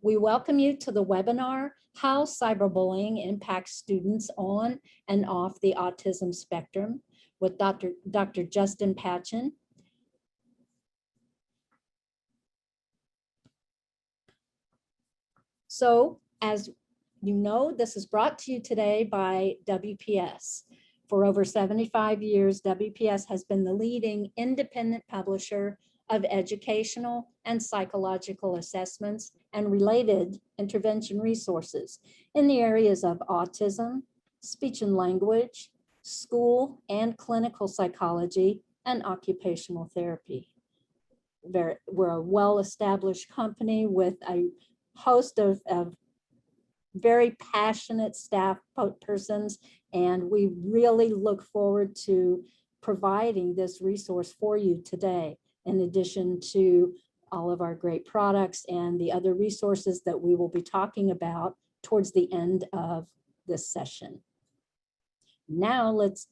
We welcome you to the webinar, How Cyberbullying Impacts Students on and Off the Autism Spectrum, with Dr. Justin Patchin. So, as you know, this is brought to you today by WPS. For over 75 years, WPS has been the leading independent publisher of educational and psychological assessments and related intervention resources in the areas of autism, speech and language, school and clinical psychology, and occupational therapy. We're a well-established company with a host of very passionate staff persons, and we really look forward to providing this resource for you today, in addition to all of our great products and the other resources that we will be talking about towards the end of this session. Now let's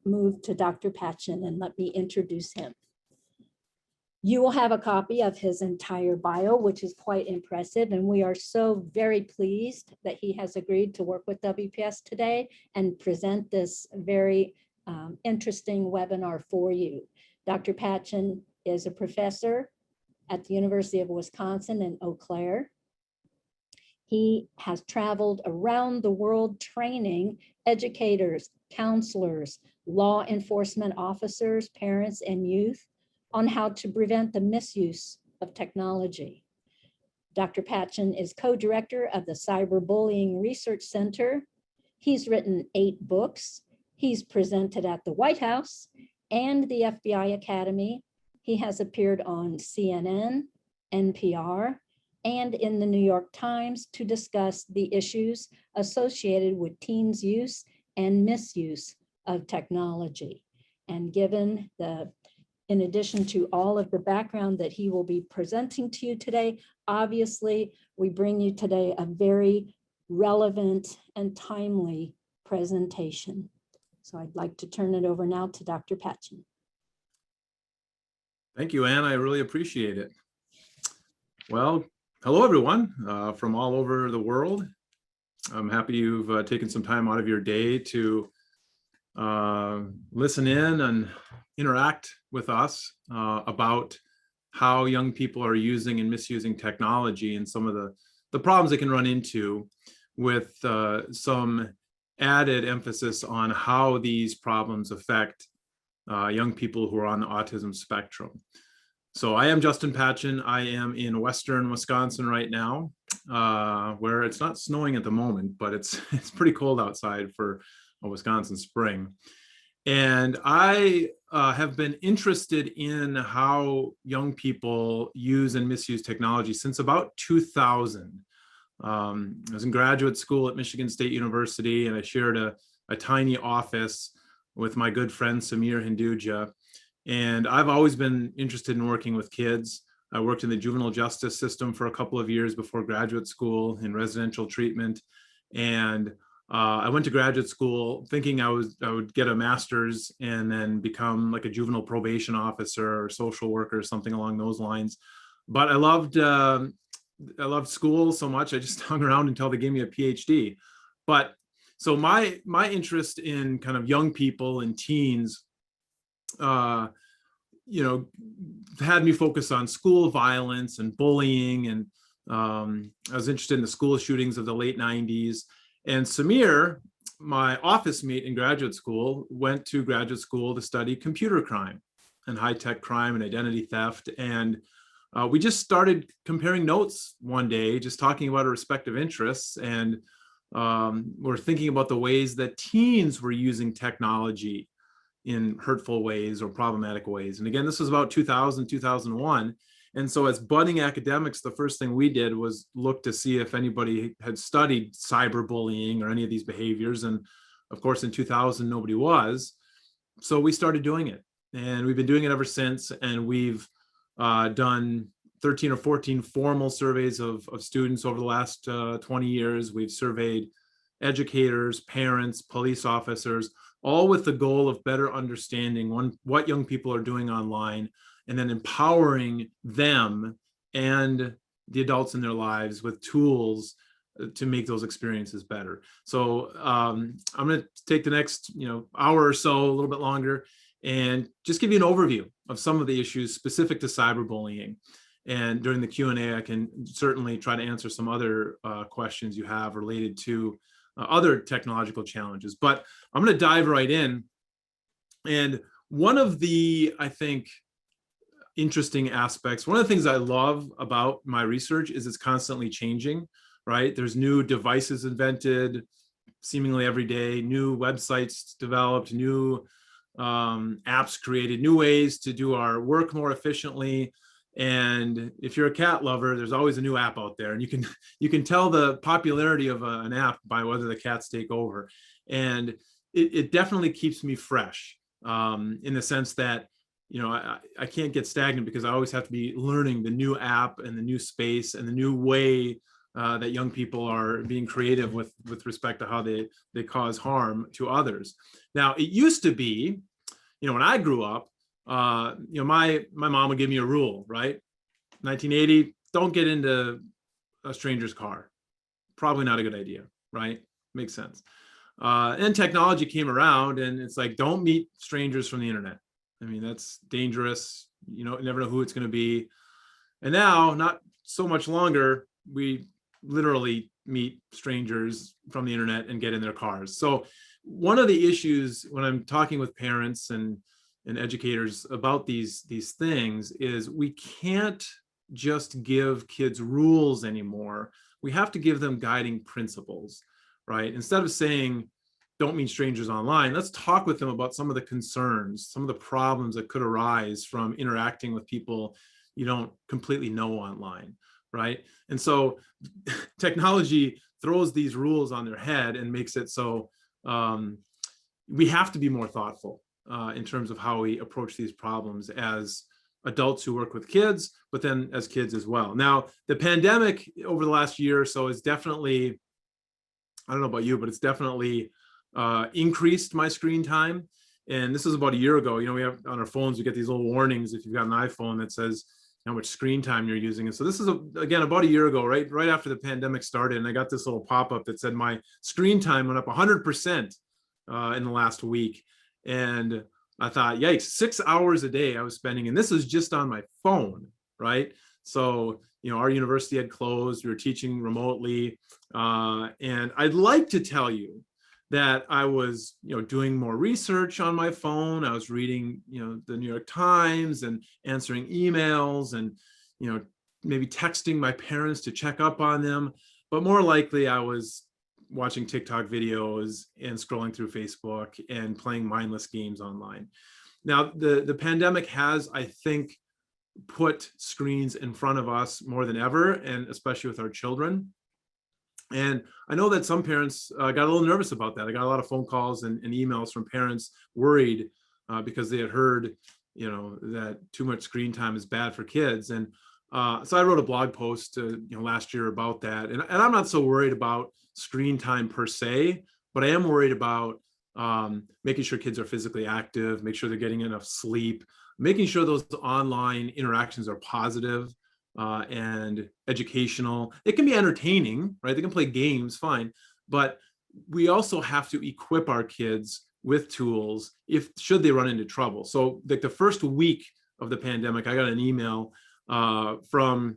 move to Dr. Patchin and let me introduce him. You will have a copy of his entire bio, which is quite impressive, and we are so very pleased that he has agreed to work with WPS today and present this very interesting webinar for you. Dr. Patchin is a professor at the University of Wisconsin in Eau Claire. He has traveled around the world training educators, counselors, law enforcement officers, parents, and youth on how to prevent the misuse of technology. Dr. Patchin is co-director of the Cyberbullying Research Center. He's written 8 books. He's presented at the White House and the FBI Academy. He has appeared on CNN, NPR, and in the New York Times to discuss the issues associated with teens' use and misuse of technology. And given in addition to all of the background that he will be presenting to you today, obviously, we bring you today a very relevant and timely presentation. So I'd like to turn it over now to Dr. Patchin. Thank you, Anne. I really appreciate it. Well, hello, everyone from all over the world. I'm happy you've taken some time out of your day to listen in and interact with us about how young people are using and misusing technology and some of the problems they can run into, with some added emphasis on how these problems affect young people who are on the autism spectrum. So I am Justin Patchin. I am in Western Wisconsin right now, where it's not snowing at the moment, but it's pretty cold outside for a Wisconsin spring. And I have been interested in how young people use and misuse technology since about 2000. I was in graduate school at Michigan State University, and I shared a tiny office with my good friend Samir Hinduja. And I've always been interested in working with kids. I worked in the juvenile justice system for a couple of years before graduate school in residential treatment. And I went to graduate school thinking I would get a master's and then become like a juvenile probation officer or social worker or something along those lines. But I loved school so much, I just hung around until they gave me a PhD. But so my interest in kind of young people and teens, had me focus on school violence and bullying, and I was interested in the school shootings of the late 90s. And Samir, my office mate in graduate school, went to graduate school to study computer crime and high-tech crime and identity theft. And we just started comparing notes one day, just talking about our respective interests. And we're thinking about the ways that teens were using technology in hurtful ways or problematic ways. And again, this was about 2000, 2001. And so as budding academics, the first thing we did was look to see if anybody had studied cyberbullying or any of these behaviors. And of course, in 2000, nobody was. So we started doing it. And we've been doing it ever since. And we've done 13 or 14 formal surveys of students over the last 20 years. We've surveyed educators, parents, police officers, all with the goal of better understanding what young people are doing online, and then empowering them and the adults in their lives with tools to make those experiences better. So I'm going to take the next hour or so, a little bit longer, and just give you an overview of some of the issues specific to cyberbullying. And during the Q&A, I can certainly try to answer some other questions you have related to other technological challenges. But I'm going to dive right in. And one of the, I think, interesting aspects, one of the things I love about my research is it's constantly changing, right? There's new devices invented seemingly every day, new websites developed, new apps created, new ways to do our work more efficiently. And if you're a cat lover, there's always a new app out there, and you can tell the popularity of an app by whether the cats take over. And it definitely keeps me fresh in the sense that I can't get stagnant because I always have to be learning the new app and the new space and the new way that young people are being creative with respect to how they cause harm to others. Now, it used to be, when I grew up, my mom would give me a rule, right? 1980, don't get into a stranger's car. Probably not a good idea, right? Makes sense. And technology came around, and it's like, don't meet strangers from the internet. I mean, that's dangerous. You never know who it's going to be. And now, not so much longer, we literally meet strangers from the internet and get in their cars. So one of the issues when I'm talking with parents and educators about these things is we can't just give kids rules anymore. We have to give them guiding principles, right? Instead of saying, don't meet strangers online, let's talk with them about some of the concerns, some of the problems that could arise from interacting with people you don't completely know online, right? And so technology throws these rules on their head and makes it so we have to be more thoughtful in terms of how we approach these problems as adults who work with kids, but then as kids as well. Now, the pandemic over the last year or so is definitely, I don't know about you, but it's definitely increased my screen time. And this is about a year ago. We have on our phones, we get these little warnings if you've got an iPhone that says how much screen time you're using. And so this is, again, about a year ago, right after the pandemic started, and I got this little pop-up that said my screen time went up 100% in the last week. And I thought, yikes, 6 hours a day I was spending, and this is just on my phone, right? So, our university had closed, we were teaching remotely, and I'd like to tell you that I was, doing more research on my phone. I was reading, the New York Times and answering emails and, maybe texting my parents to check up on them. But more likely I was watching TikTok videos and scrolling through Facebook and playing mindless games online. Now, the pandemic has, I think, put screens in front of us more than ever, and especially with our children. And I know that some parents got a little nervous about that. I got a lot of phone calls and emails from parents worried because they had heard, that too much screen time is bad for kids. And so I wrote a blog post, last year about that. And I'm not so worried about screen time per se, but I am worried about making sure kids are physically active, make sure they're getting enough sleep, making sure those online interactions are positive and educational. It can be entertaining, right? They can play games, fine. But we also have to equip our kids with tools should they run into trouble. So like the first week of the pandemic, I got an email from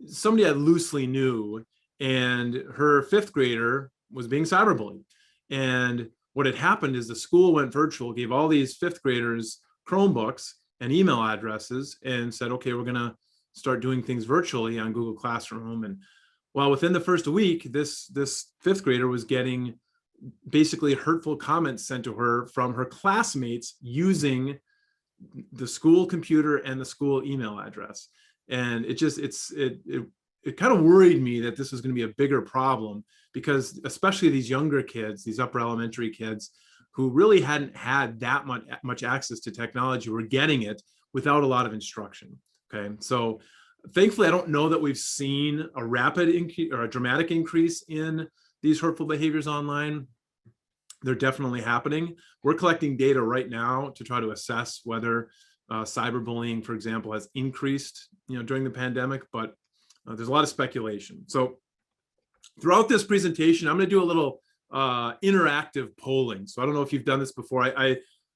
somebody I loosely knew, and her fifth grader was being cyberbullied. And what had happened is the school went virtual, gave all these fifth graders Chromebooks and email addresses and said, okay, we're going to start doing things virtually on Google Classroom. And well, within the first week, this fifth grader was getting basically hurtful comments sent to her from her classmates using the school computer and the school email address. And it kind of worried me that this was going to be a bigger problem, because especially these younger kids, these upper elementary kids who really hadn't had that much access to technology, were getting it without a lot of instruction. Okay, so thankfully, I don't know that we've seen a rapid increase or a dramatic increase in these hurtful behaviors online. They're definitely happening. We're collecting data right now to try to assess whether cyberbullying, for example, has increased, during the pandemic. But There's a lot of speculation. So throughout this presentation, I'm going to do a little interactive polling. So I don't know if you've done this before.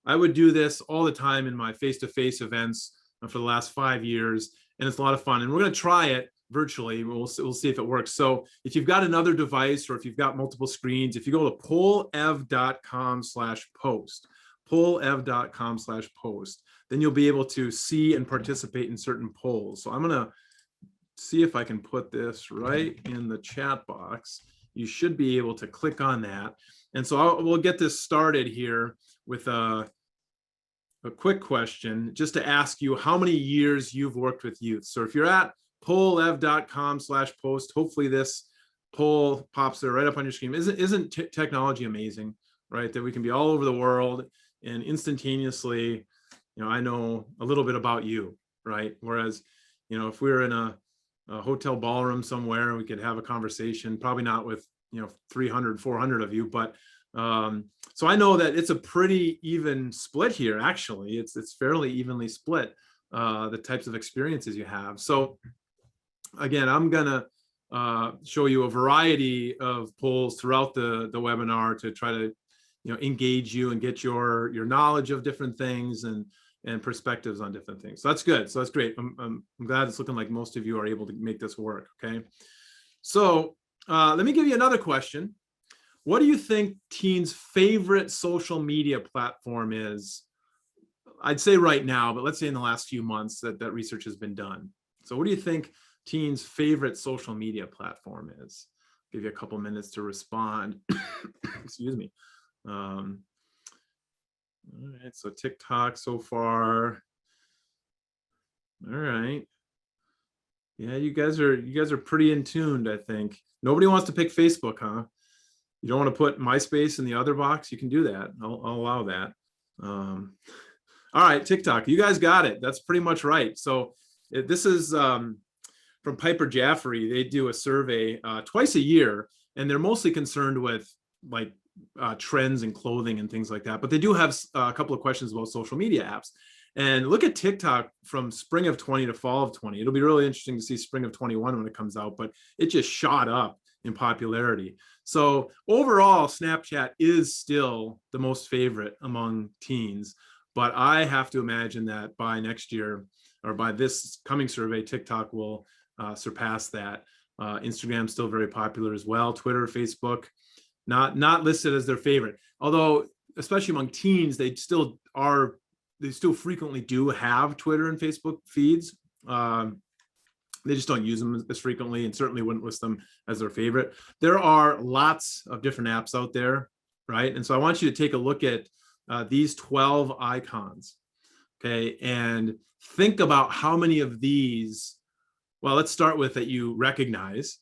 I would do this all the time in my face-to-face events for the last 5 years, and it's a lot of fun. And we're going to try it virtually. We'll see if it works. So if you've got another device or if you've got multiple screens, if you go to pollev.com/post, pollev.com/post, then you'll be able to see and participate in certain polls. So I'm going to see if I can put this right in the chat box. You should be able to click on that. And so we'll get this started here with a quick question just to ask you how many years you've worked with youth. So if you're at pollev.com/post, hopefully this poll pops there right up on your screen. Isn't technology amazing, right? That we can be all over the world and instantaneously, I know a little bit about you, right? Whereas, if we were in a hotel ballroom somewhere, we could have a conversation, probably not with 300, 400 of you, but so I know that it's a pretty even split here. Actually, it's fairly evenly split, the types of experiences you have. So again, I'm gonna show you a variety of polls throughout the webinar to try to engage you and get your knowledge of different things and perspectives on different things. So that's good. So that's great. I'm glad it's looking like most of you are able to make this work. Okay. So let me give you another question. What do you think teens' favorite social media platform is? I'd say right now, but let's say in the last few months that research has been done. So what do you think teens' favorite social media platform is? Give you a couple minutes to respond. Excuse me. All right, so TikTok so far. All right. Yeah, you guys are pretty in tuned, I think. Nobody wants to pick Facebook, huh? You don't want to put MySpace in the other box? You can do that. I'll allow that. All right, TikTok. You guys got it. That's pretty much right. So this is from Piper Jaffray. They do a survey twice a year, and they're mostly concerned with like trends in clothing and things like that. But they do have a couple of questions about social media apps. And look at TikTok from spring of 20 to fall of 20. It'll be really interesting to see spring of 21 when it comes out, but it just shot up in popularity. So overall, Snapchat is still the most favorite among teens. But I have to imagine that by next year or by this coming survey, TikTok will surpass that. Instagram's still very popular as well. Twitter, Facebook, not listed as their favorite. Although, especially among teens, they still frequently do have Twitter and Facebook feeds. They just don't use them as frequently and certainly wouldn't list them as their favorite. There are lots of different apps out there, right? And so I want you to take a look at these 12 icons, okay? And think about how many of these, well, let's start with that you recognize.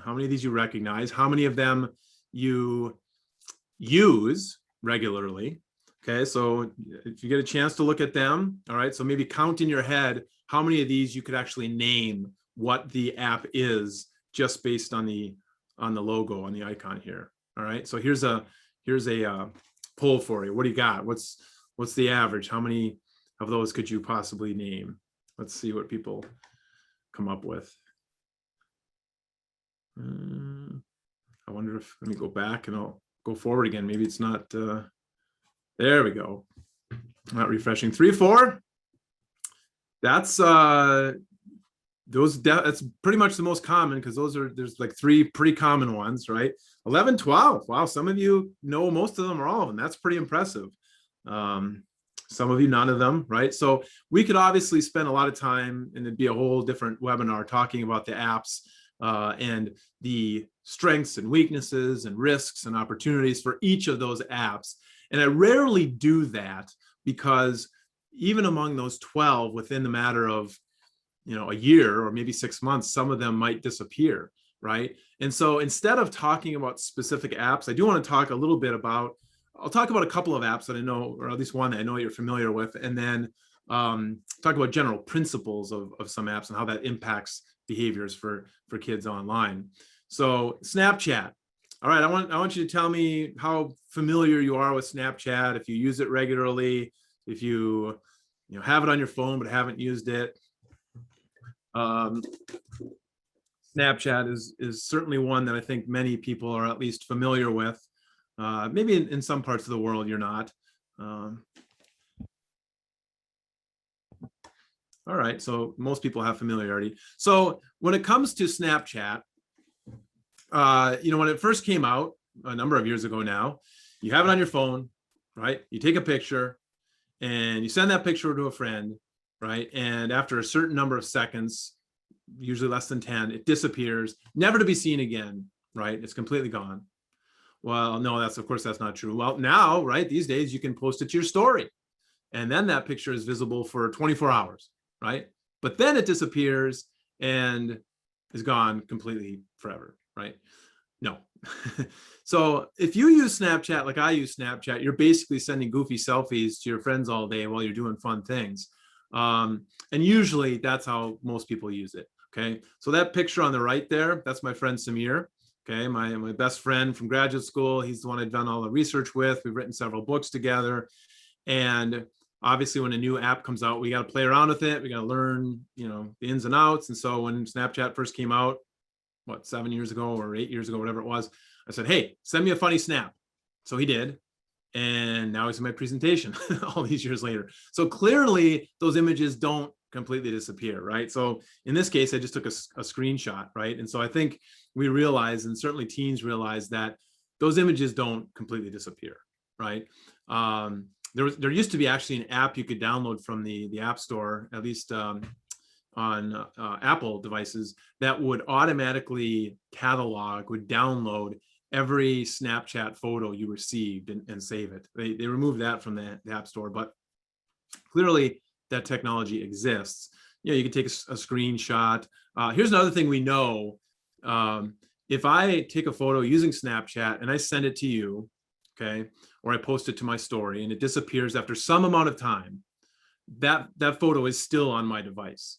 How many of these you recognize? How many of them you use regularly? Okay, so if you get a chance to look at them, all right, so maybe count in your head how many of these you could actually name what the app is just based on the logo, on the icon here. All right, so here's a poll for you. What do you got? What's the average? How many of those could you possibly name? Let's see what people come up with. I wonder if, let me go back and I'll go forward again. Maybe it's not, there we go. Not refreshing. 3, 4. That's that's pretty much the most common because there's like 3 pretty common ones, right? 11, 12. Wow, some of you know most of them or all of them. That's pretty impressive. Some of you, none of them, right? So we could obviously spend a lot of time, and it'd be a whole different webinar talking about the apps and the strengths and weaknesses and risks and opportunities for each of those apps. And I rarely do that because even among those 12, within the matter of a year or maybe 6 months, some of them might disappear, right? And so instead of talking about specific apps, I do want to talk a little bit about, I'll talk about a couple of apps that I know, or at least one that I know you're familiar with, and then talk about general principles of some apps and how that impacts behaviors for kids online. So Snapchat. All right, I want you to tell me how familiar you are with Snapchat, if you use it regularly, if you have it on your phone but haven't used it. Snapchat is certainly one that I think many people are at least familiar with. Maybe in some parts of the world you're not. All right, so most people have familiarity. So when it comes to Snapchat, when it first came out a number of years ago now, you have it on your phone, right? You take a picture and you send that picture to a friend, right? And after a certain number of seconds, usually less than 10, it disappears, never to be seen again, right? It's completely gone. Well, no, of course, that's not true. Well, now, right, these days you can post it to your story, and then that picture is visible for 24 hours, right? But then it disappears and is gone completely forever, right? No. So if you use Snapchat like I use Snapchat, you're basically sending goofy selfies to your friends all day while you're doing fun things. And usually that's how most people use it, okay? So that picture on the right there, that's my friend Samir, okay? My best friend from graduate school. He's the one I've done all the research with. We've written several books together. And obviously when a new app comes out, we got to play around with it. We got to learn, the ins and outs. And so when Snapchat first came out, 7 years ago or 8 years ago, whatever it was, I said, hey, send me a funny snap. So he did. And now he's in my presentation all these years later. So clearly those images don't completely disappear, right? So in this case, I just took a screenshot, right? And so I think we realize, and certainly teens realize, that those images don't completely disappear, right? There used to be actually an app you could download from the App Store, at least on Apple devices, that would automatically would download every Snapchat photo you received and save it. They removed that from the App Store, but clearly that technology exists. You can take a screenshot. Here's another thing we know. If I take a photo using Snapchat and I send it to you, okay, or I post it to my story and it disappears after some amount of time, that photo is still on my device.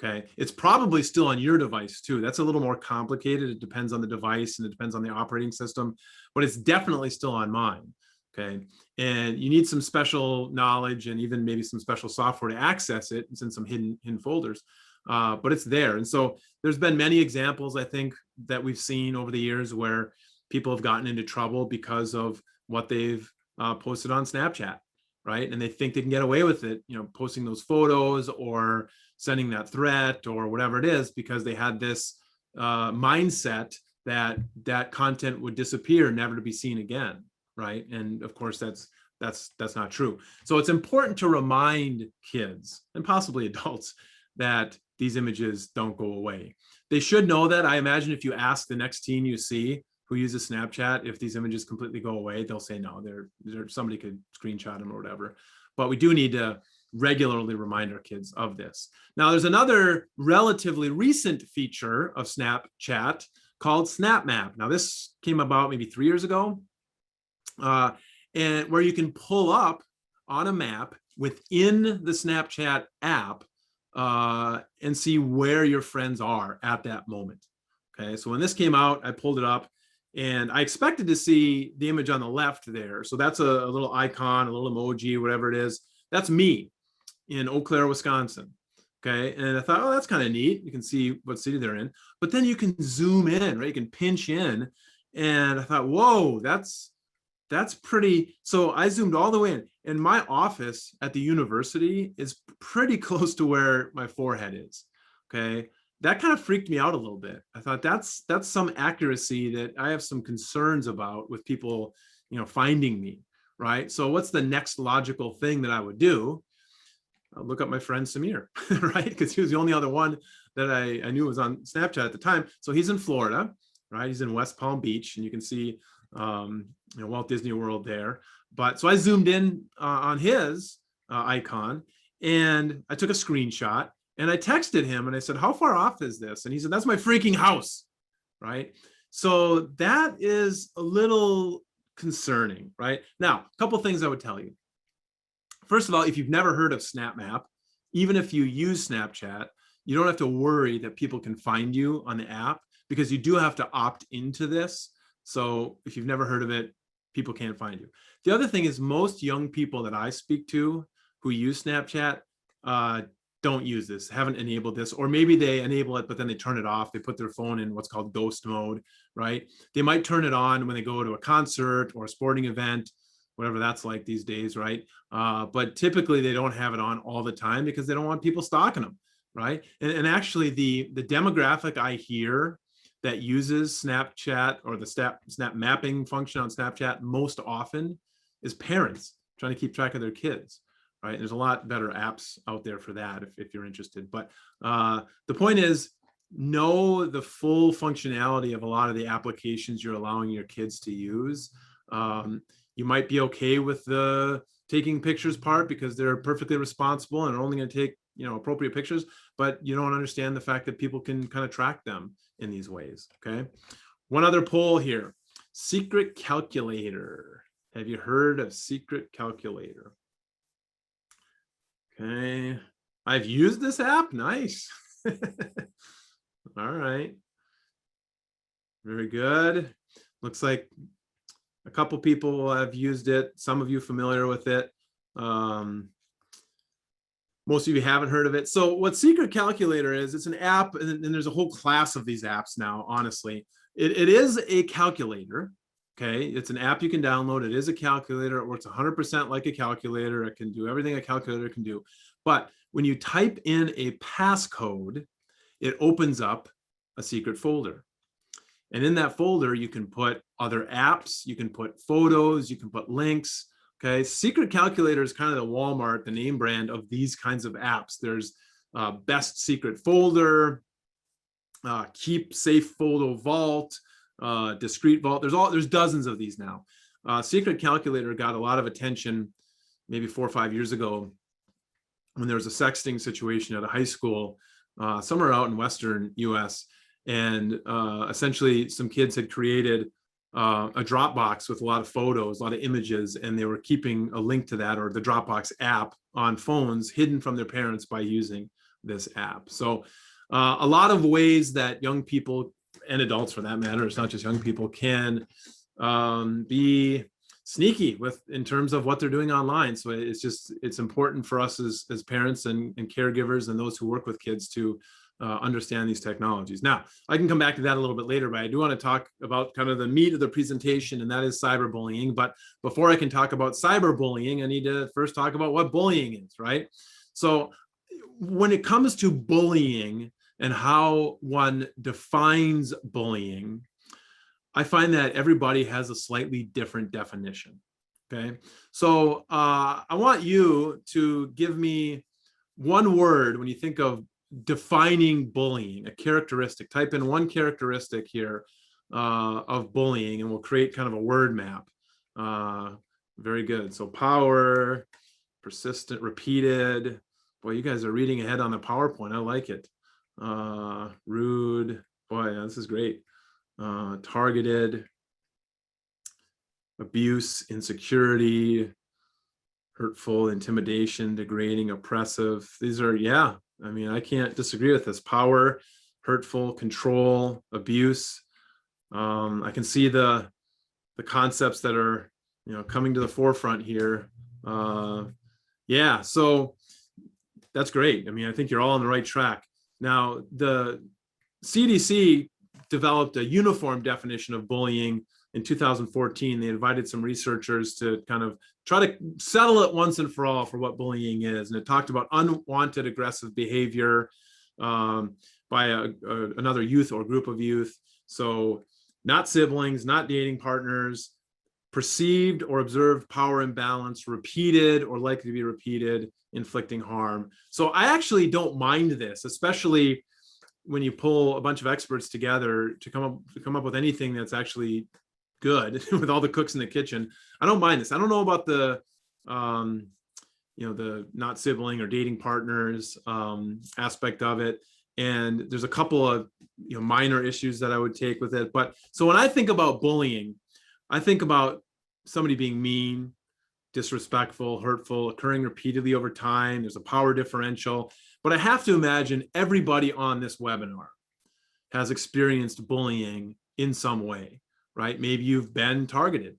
Okay, it's probably still on your device too. That's a little more complicated. It depends on the device and it depends on the operating system, but it's definitely still on mine. Okay, and you need some special knowledge and even maybe some special software to access it. It's in some hidden folders, but it's there. And so there's been many examples, I think, that we've seen over the years where people have gotten into trouble because of what they've posted on Snapchat, right? And they think they can get away with it, posting those photos or sending that threat or whatever it is, because they had this mindset that content would disappear, never to be seen again, right? And of course, that's not true. So it's important to remind kids and possibly adults that these images don't go away. They should know that. I imagine if you ask the next teen you see who uses Snapchat if these images completely go away, they'll say no, somebody could screenshot them or whatever. But we do need to regularly remind our kids of this. Now, there's another relatively recent feature of Snapchat called Snapmap. Now, this came about maybe 3 years ago, and where you can pull up on a map within the Snapchat app and see where your friends are at that moment. Okay, so when this came out, I pulled it up and I expected to see the image on the left there. So that's a little icon, a little emoji, whatever it is. That's me in Eau Claire, Wisconsin. Okay, and I thought, oh, that's kind of neat. You can see what city they're in, but then you can zoom in, right? You can pinch in, and I thought, whoa, that's pretty. So I zoomed all the way in, and my office at the university is pretty close to where my forehead is. Okay, that kind of freaked me out a little bit. I thought that's some accuracy that I have some concerns about with people, finding me, right? So what's the next logical thing that I would do? I'll look up my friend Samir, right? Because he was the only other one that I knew was on Snapchat at the time. So he's in Florida, right? He's in West Palm Beach, and you can see Walt Disney World there. But so I zoomed in on his icon, and I took a screenshot, and I texted him, and I said, how far off is this? And he said, that's my freaking house, right? So that is a little concerning, right? Now, a couple things I would tell you. First of all, if you've never heard of Snapmap, even if you use Snapchat, you don't have to worry that people can find you on the app, because you do have to opt into this. So if you've never heard of it, people can't find you. The other thing is, most young people that I speak to who use Snapchat don't use this, haven't enabled this, or maybe they enable it, but then they turn it off. They put their phone in what's called ghost mode, right? They might turn it on when they go to a concert or a sporting event, whatever that's like these days, right? But typically they don't have it on all the time because they don't want people stalking them, right? And actually the demographic I hear that uses Snapchat or the snap mapping function on Snapchat most often is parents trying to keep track of their kids, right? There's a lot better apps out there for that if you're interested. But the point is, know the full functionality of a lot of the applications you're allowing your kids to use. You might be okay with the taking pictures part because they're perfectly responsible and are only going to take, you know, appropriate pictures, but you don't understand the fact that people can kind of track them in these ways. Okay. One other poll here. Secret calculator. Have you heard of secret calculator? Okay. I've used this app. Nice. All right. Very good. Looks like a couple people have used it. Some of you familiar with it. Most of you haven't heard of it. So what Secret Calculator is, it's an app, and there's a whole class of these apps now, honestly. It is a calculator, okay? It's an app you can download. It is a calculator. It works 100% like a calculator. It can do everything a calculator can do. But when you type in a passcode, it opens up a secret folder. And in that folder, you can put other apps, you can put photos, you can put links. Okay, Secret Calculator is kind of the Walmart, the name brand of these kinds of apps. There's Best Secret Folder, Keep Safe Photo Vault, Discrete Vault. There's dozens of these now. Secret Calculator got a lot of attention maybe 4 or 5 years ago when there was a sexting situation at a high school somewhere out in Western US. And essentially some kids had created a Dropbox with a lot of photos, a lot of images, and they were keeping a link to that or the Dropbox app on phones hidden from their parents by using this app. So a lot of ways that young people and adults for that matter, it's not just young people, can be sneaky in terms of what they're doing online. So it's important for us as parents and caregivers and those who work with kids to understand these technologies. Now, I can come back to that a little bit later, but I do want to talk about kind of the meat of the presentation, and that is cyberbullying. But before I can talk about cyberbullying, I need to first talk about what bullying is, right? So when it comes to bullying and how one defines bullying, I find that everybody has a slightly different definition, okay? So I want you to give me one word when you think of defining bullying, a characteristic. Type in one characteristic here of bullying, and we'll create kind of a word map. Very good. So power, persistent, repeated. Boy, you guys are reading ahead on the PowerPoint. I like it. Rude. Boy, this is great. Targeted, abuse, insecurity, hurtful, intimidation, degrading, oppressive. These are, yeah, I mean, I can't disagree with this. Power, hurtful, control, abuse. I can see the concepts that are, you know, coming to the forefront here. Yeah, so that's great. I mean, I think you're all on the right track. Now, the CDC developed a uniform definition of bullying in 2014. They invited some researchers to kind of try to settle it once and for all for what bullying is. And it talked about unwanted aggressive behavior by another youth or group of youth. So not siblings, not dating partners, perceived or observed power imbalance, repeated or likely to be repeated, inflicting harm. So I actually don't mind this, especially when you pull a bunch of experts together to come up with anything that's actually good with all the cooks in the kitchen. I don't mind this. I don't know about the you know, the not sibling or dating partners aspect of it. And there's a couple of, you know, minor issues that I would take with it. But so when I think about bullying, I think about somebody being mean, disrespectful, hurtful, occurring repeatedly over time. There's a power differential. But I have to imagine everybody on this webinar has experienced bullying in some way, right? Maybe you've been targeted.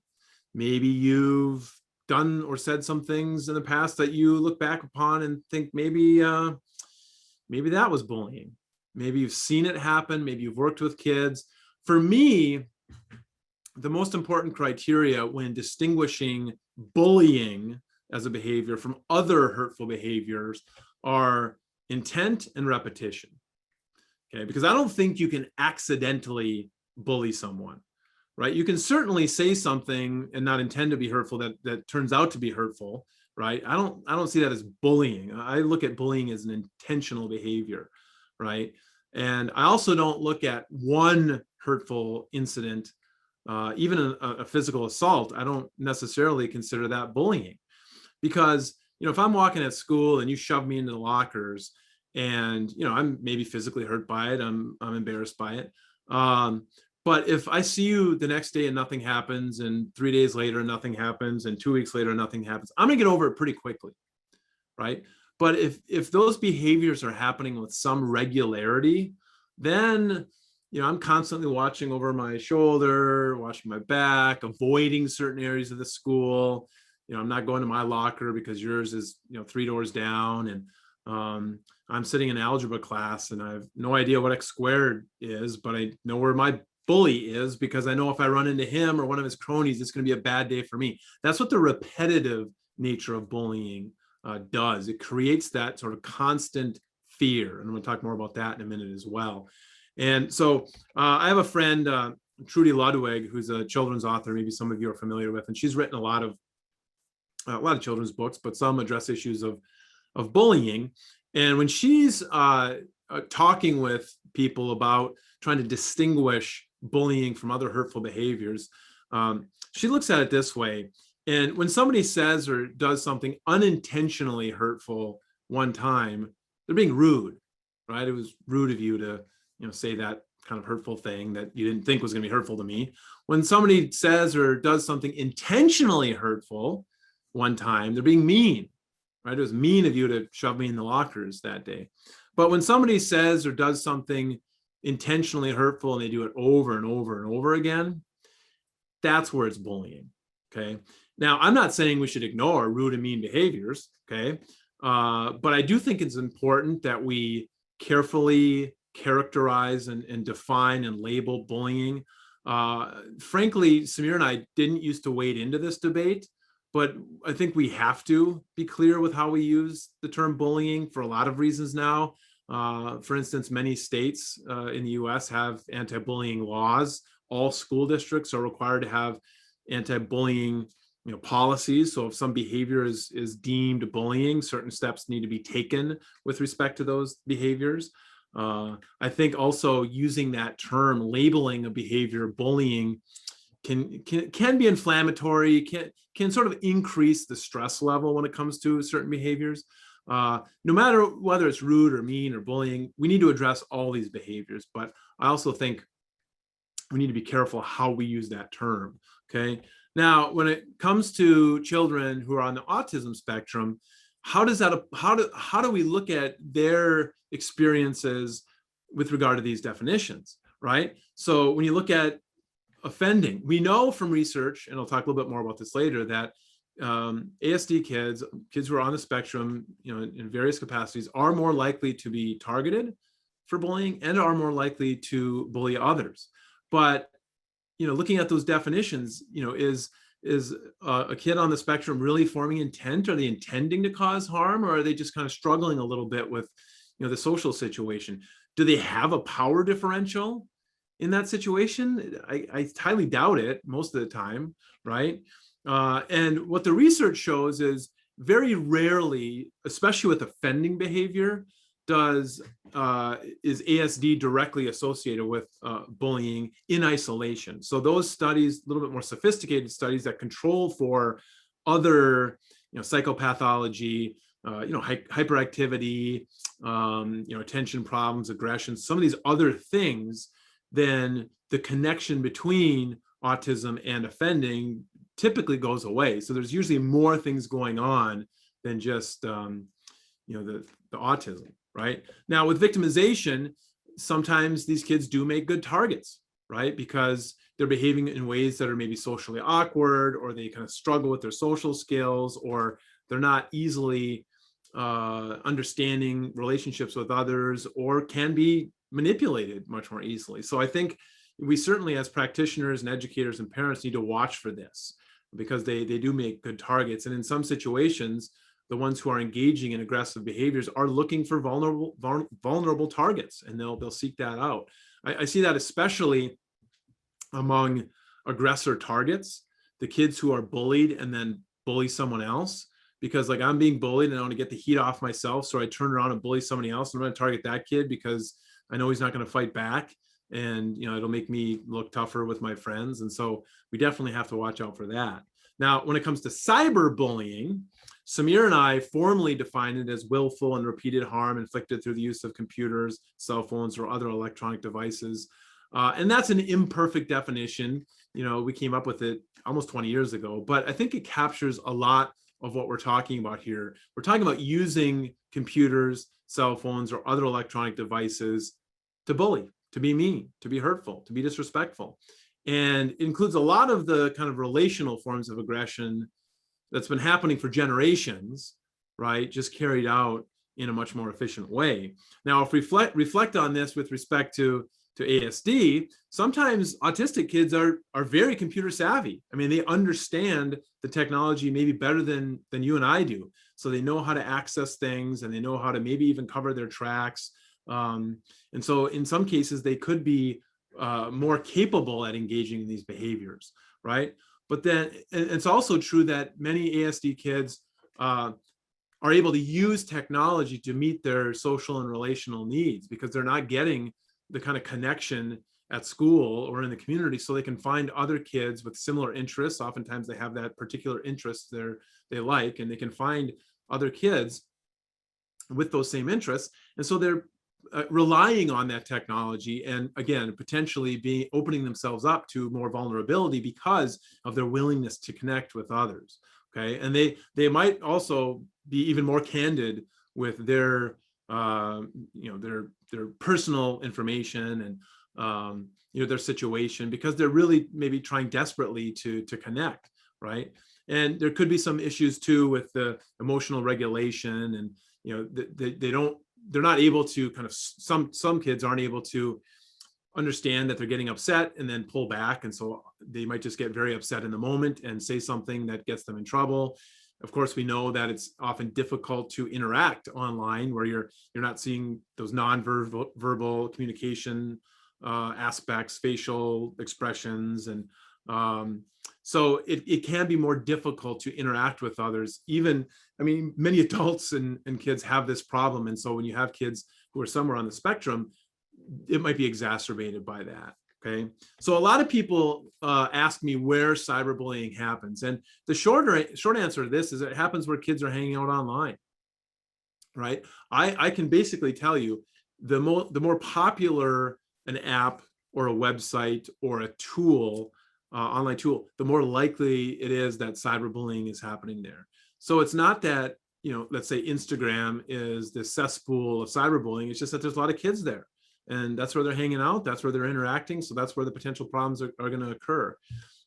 Maybe you've done or said some things in the past that you look back upon and think maybe maybe that was bullying. Maybe you've seen it happen. Maybe you've worked with kids. For me, the most important criteria when distinguishing bullying as a behavior from other hurtful behaviors are intent and repetition. Okay, because I don't think you can accidentally bully someone, right? You can certainly say something and not intend to be hurtful that turns out to be hurtful, right? I don't see that as bullying. I look at bullying as an intentional behavior, right? And I also don't look at one hurtful incident, even a physical assault. I don't necessarily consider that bullying, because if I'm walking at school and you shove me into the lockers, and I'm maybe physically hurt by it, I'm embarrassed by it. But if I see you the next day and nothing happens, and 3 days later nothing happens, and 2 weeks later nothing happens, I'm gonna get over it pretty quickly, right? But if those behaviors are happening with some regularity, then I'm constantly watching over my shoulder, watching my back, avoiding certain areas of the school. I'm not going to my locker because yours is 3 doors down, and I'm sitting in algebra class and I have no idea what x squared is, but I know where my bully is, because I know if I run into him or one of his cronies, it's going to be a bad day for me. That's what the repetitive nature of bullying does. It creates that sort of constant fear. And I'm going to talk more about that in a minute as well. And so I have a friend, Trudy Ludwig, who's a children's author, maybe some of you are familiar with, and she's written a lot of children's books, but some address issues of bullying. And when she's talking with people about trying to distinguish bullying from other hurtful behaviors, she looks at it this way. And when somebody says or does something unintentionally hurtful one time, they're being rude, right? It was rude of you to say that kind of hurtful thing that you didn't think was going to be hurtful to me. When somebody says or does something intentionally hurtful one time, they're being mean, right? It was mean of you to shove me in the lockers that day. But when somebody says or does something intentionally hurtful and they do it over and over and over again, that's where it's bullying, okay? Now, I'm not saying we should ignore rude and mean behaviors, okay? But I do think it's important that we carefully characterize and define and label bullying. Frankly, Samir and I didn't used to wade into this debate, but I think we have to be clear with how we use the term bullying for a lot of reasons now. For instance, many states in the US have anti-bullying laws. All school districts are required to have anti-bullying policies. So if some behavior is deemed bullying, certain steps need to be taken with respect to those behaviors. I think also using that term, labeling a behavior bullying, can be inflammatory, can sort of increase the stress level when it comes to certain behaviors. No matter whether it's rude or mean or bullying, we need to address all these behaviors. But I also think we need to be careful how we use that term, okay? Now, when it comes to children who are on the autism spectrum, how do we look at their experiences with regard to these definitions, right? So when you look at offending, we know from research, and I'll talk a little bit more about this later, that ASD kids who are on the spectrum, in various capacities, are more likely to be targeted for bullying and are more likely to bully others. But looking at those definitions, is a kid on the spectrum really forming intent? Are they intending to cause harm, or are they just kind of struggling a little bit with the social situation? Do they have a power differential in that situation? I highly doubt it most of the time, right? And what the research shows is very rarely, especially with offending behavior, is ASD directly associated with bullying in isolation. So those studies, a little bit more sophisticated studies that control for other, psychopathology, hyperactivity, attention problems, aggression, some of these other things, then the connection between autism and offending typically goes away. So there's usually more things going on than just the autism, right? Now with victimization, sometimes these kids do make good targets, right? Because they're behaving in ways that are maybe socially awkward, or they kind of struggle with their social skills, or they're not easily understanding relationships with others, or can be manipulated much more easily. So I think we certainly, as practitioners and educators and parents, need to watch for this, because they do make good targets. And in some situations, the ones who are engaging in aggressive behaviors are looking for vulnerable targets, and they'll seek that out. I see that especially among aggressor targets, the kids who are bullied and then bully someone else, because like I'm being bullied and I want to get the heat off myself. So I turn around and bully somebody else, and I'm going to target that kid because I know he's not going to fight back. And, you know, it'll make me look tougher with my friends. And so we definitely have to watch out for that. Now, when it comes to cyberbullying, Samir and I formally define it as willful and repeated harm inflicted through the use of computers, cell phones, or other electronic devices. And that's an imperfect definition. You know, we came up with it almost 20 years ago, but I think it captures a lot of what we're talking about here. We're talking about using computers, cell phones, or other electronic devices to bully, to be mean, to be hurtful, to be disrespectful. And it includes a lot of the kind of relational forms of aggression that's been happening for generations, right? Just carried out in a much more efficient way. Now, if we reflect on this with respect to ASD, sometimes autistic kids are very computer savvy. I mean, they understand the technology maybe better than you and I do. So they know how to access things, and they know how to maybe even cover their tracks. And so in some cases, they could be more capable at engaging in these behaviors, right? But then it's also true that many ASD kids are able to use technology to meet their social and relational needs, because they're not getting the kind of connection at school or in the community, so they can find other kids with similar interests. Oftentimes they have that particular interest they like, and they can find other kids with those same interests. And so they're relying on that technology, and again, potentially opening themselves up to more vulnerability because of their willingness to connect with others. Okay, and they might also be even more candid with their their personal information and their situation, because they're really maybe trying desperately to connect, right? And there could be some issues too with the emotional regulation, and they're not able to kind of, some kids aren't able to understand that they're getting upset and then pull back, and so they might just get very upset in the moment and say something that gets them in trouble. Of course, we know that it's often difficult to interact online, where you're not seeing those non-verbal communication aspects, facial expressions, and so it can be more difficult to interact with others. Even, I mean, many adults and kids have this problem, and so when you have kids who are somewhere on the spectrum, it might be exacerbated by that. Okay, so a lot of people ask me where cyberbullying happens, and the short answer to this is it happens where kids are hanging out online, right? I can basically tell you the more popular an app or a website or a tool, online tool, the more likely it is that cyberbullying is happening there. So it's not that, let's say Instagram is the cesspool of cyberbullying. It's just that there's a lot of kids there, and that's where they're hanging out. That's where they're interacting. So that's where the potential problems are going to occur.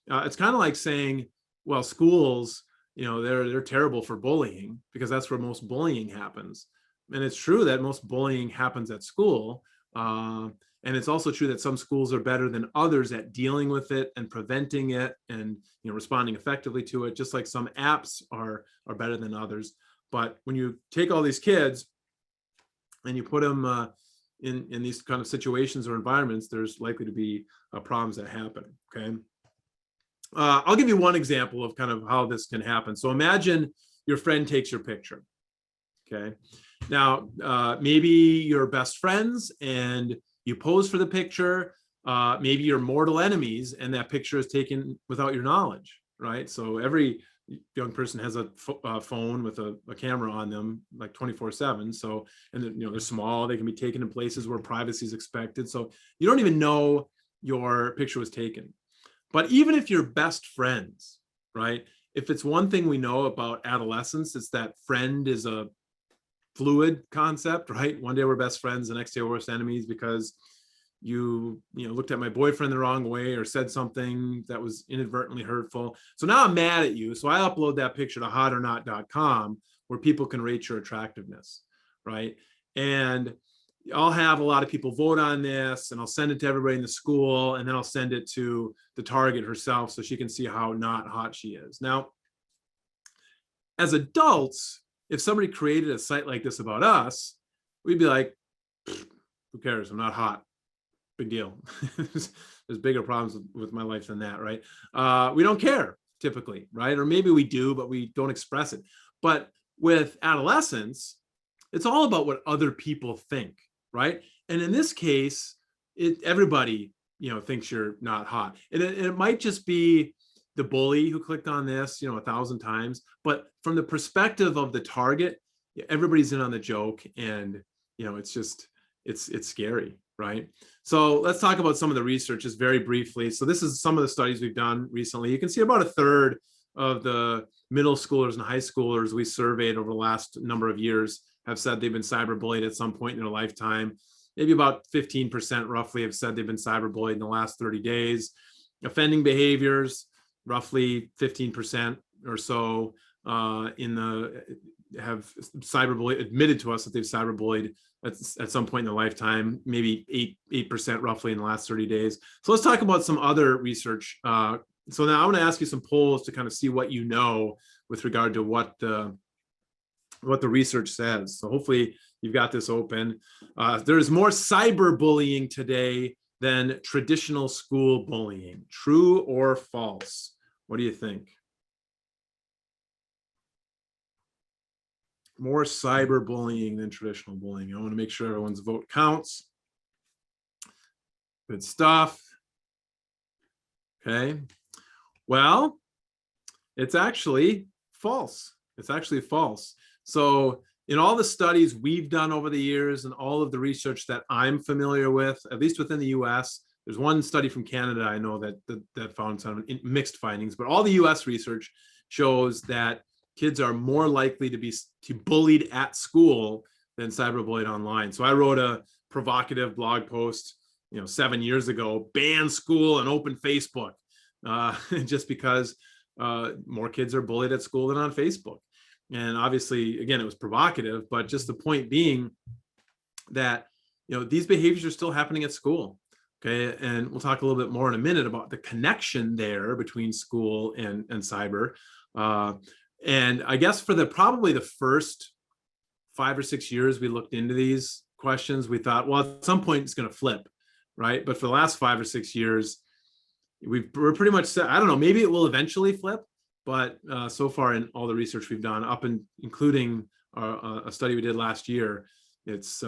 It's kind of like saying, well, schools, they're terrible for bullying, because that's where most bullying happens. And it's true that most bullying happens at school. And it's also true that some schools are better than others at dealing with it and preventing it and responding effectively to it, just like some apps are better than others. But when you take all these kids and you put them in these kind of situations or environments, there's likely to be problems that happen. Okay, I'll give you one example of kind of how this can happen. So imagine your friend takes your picture. Okay, now maybe you're best friends and you pose for the picture. Maybe you're mortal enemies and that picture is taken without your knowledge, right? So every young person has a phone with a camera on them, like 24/7. So, and they're small, they can be taken in places where privacy is expected. So you don't even know your picture was taken. But even if you're best friends, right? If it's one thing we know about adolescents, it's that friend is a fluid concept, right? One day we're best friends, the next day we're worst enemies because you looked at my boyfriend the wrong way or said something that was inadvertently hurtful. So now I'm mad at you. So I upload that picture to hotornot.com where people can rate your attractiveness, right? And I'll have a lot of people vote on this, and I'll send it to everybody in the school, and then I'll send it to the target herself so she can see how not hot she is. Now, as adults, if somebody created a site like this about us, we'd be like, who cares? I'm not hot. Big deal. There's bigger problems with my life than that, right? We don't care typically, right? Or maybe we do, but we don't express it. But with adolescents, it's all about what other people think, right? And in this case, everybody, thinks you're not hot. And it might just be the bully who clicked on this, 1,000 times. But from the perspective of the target, everybody's in on the joke, and it's scary, right? So let's talk about some of the research just very briefly. So this is some of the studies we've done recently. You can see about a third of the middle schoolers and high schoolers we surveyed over the last number of years have said they've been cyberbullied at some point in their lifetime. Maybe about 15% roughly have said they've been cyberbullied in the last 30 days. Offending behaviors, roughly 15% or so have cyberbullied, admitted to us that they've cyberbullied at some point in their lifetime, maybe 8% roughly in the last 30 days. So let's talk about some other research. So now I want to ask you some polls to kind of see what you know with regard to what the research says. So hopefully you've got this open. There's more cyberbullying today than traditional school bullying. True or false? What do you think? More cyberbullying than traditional bullying. I want to make sure everyone's vote counts. Good stuff. Okay. Well, it's actually false. It's actually false. So in all the studies we've done over the years and all of the research that I'm familiar with, at least within the US, there's one study from Canada I know that found some mixed findings, but all the US research shows that kids are more likely to be bullied at school than cyberbullied online. So I wrote a provocative blog post, 7 years ago, ban school and open Facebook, just because more kids are bullied at school than on Facebook. And obviously, again, it was provocative, but just the point being that, these behaviors are still happening at school. Okay. And we'll talk a little bit more in a minute about the connection there between school and cyber. And I guess for probably the first 5 or 6 years we looked into these questions, we thought, well, at some point it's going to flip, right? But for the last 5 or 6 years, we're pretty much set. I don't know, maybe it will eventually flip, but so far in all the research we've done, including a study we did last year, it's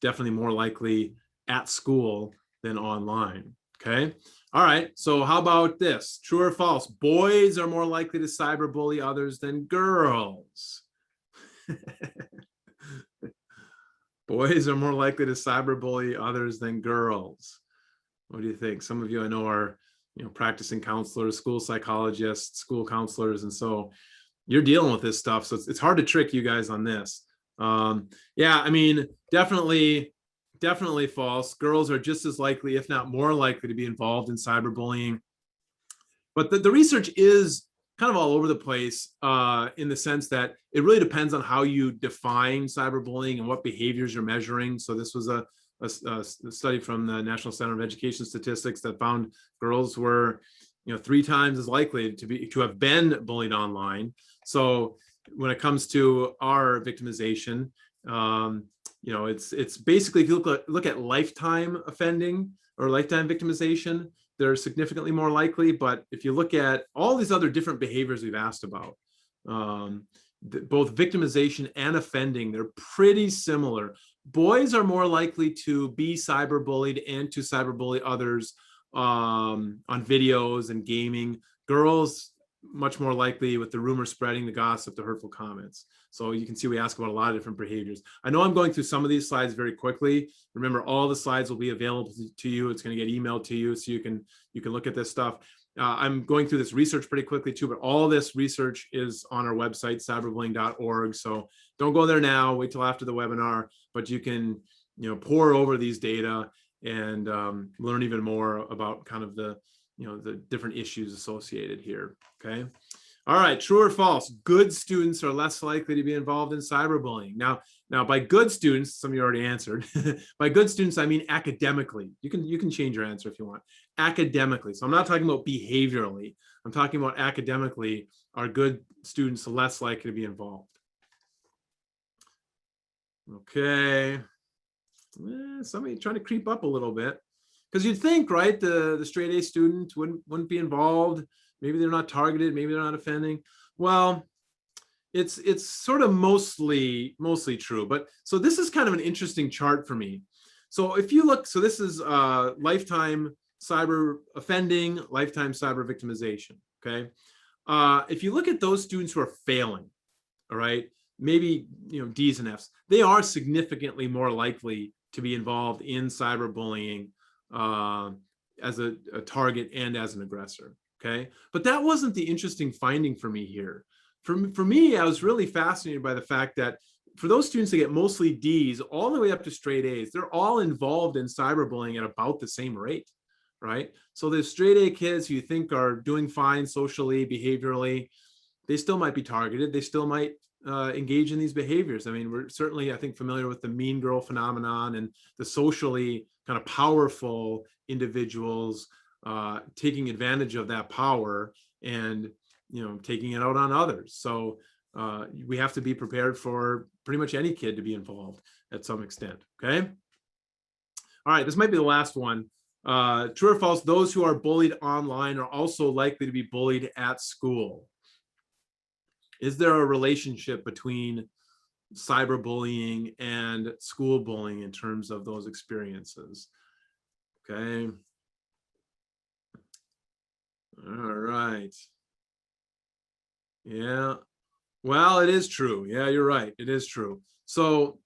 definitely more likely at school than online. Okay. All right. So how about this? True or false? Boys are more likely to cyberbully others than girls. Boys are more likely to cyberbully others than girls. What do you think? Some of you I know are, practicing counselors, school psychologists, school counselors, and so you're dealing with this stuff. So it's hard to trick you guys on this. Yeah, I mean, definitely false. Girls are just as likely, if not more likely, to be involved in cyberbullying. But the research is kind of all over the place in the sense that it really depends on how you define cyberbullying and what behaviors you're measuring. So this was a study from the National Center of Education Statistics that found girls were 3 times as likely to have been bullied online. So when it comes to our victimization, it's basically, if you look at lifetime offending or lifetime victimization, they're significantly more likely. But if you look at all these other different behaviors we've asked about, both victimization and offending, they're pretty similar. Boys are more likely to be cyberbullied and to cyberbully others on videos and gaming. Girls, much more likely with the rumor spreading, the gossip, the hurtful comments. So you can see we ask about a lot of different behaviors. I know I'm going through some of these slides very quickly. Remember, all the slides will be available to you. It's going to get emailed to you so you can look at this stuff. I'm going through this research pretty quickly too, but all this research is on our website, cyberbullying.org. So don't go there now, wait till after the webinar, but you can, pour over these data and learn even more about kind of the different issues associated here. Okay. All right, true or false? Good students are less likely to be involved in cyberbullying. Now, by good students, some of you already answered. By good students, I mean academically. You can change your answer if you want. Academically. So I'm not talking about behaviorally. I'm talking about academically. Are good students less likely to be involved? Okay. Somebody trying to creep up a little bit, because you'd think, right, the straight A student wouldn't be involved. Maybe they're not targeted, maybe they're not offending. Well, it's sort of mostly true. But so this is kind of an interesting chart for me. So if you look, so this is lifetime cyber offending, lifetime cyber victimization. Okay. If you look at those students who are failing, all right, maybe D's and F's, they are significantly more likely to be involved in cyberbullying as a target and as an aggressor. Okay, but that wasn't the interesting finding for me here. For me, I was really fascinated by the fact that for those students that get mostly D's all the way up to straight A's, they're all involved in cyberbullying at about the same rate, right? So the straight A kids who you think are doing fine socially, behaviorally, they still might be targeted. They still might engage in these behaviors. I mean, we're certainly, I think, familiar with the mean girl phenomenon and the socially kind of powerful individuals taking advantage of that power and taking it out on others. So we have to be prepared for pretty much any kid to be involved at some extent. Okay. All right, this might be the last one. True or false? Those who are bullied online are also likely to be bullied at school. Is there a relationship between cyberbullying and school bullying in terms of those experiences? Okay. All right. Yeah. Well, it is true. Yeah, you're right. It is true. So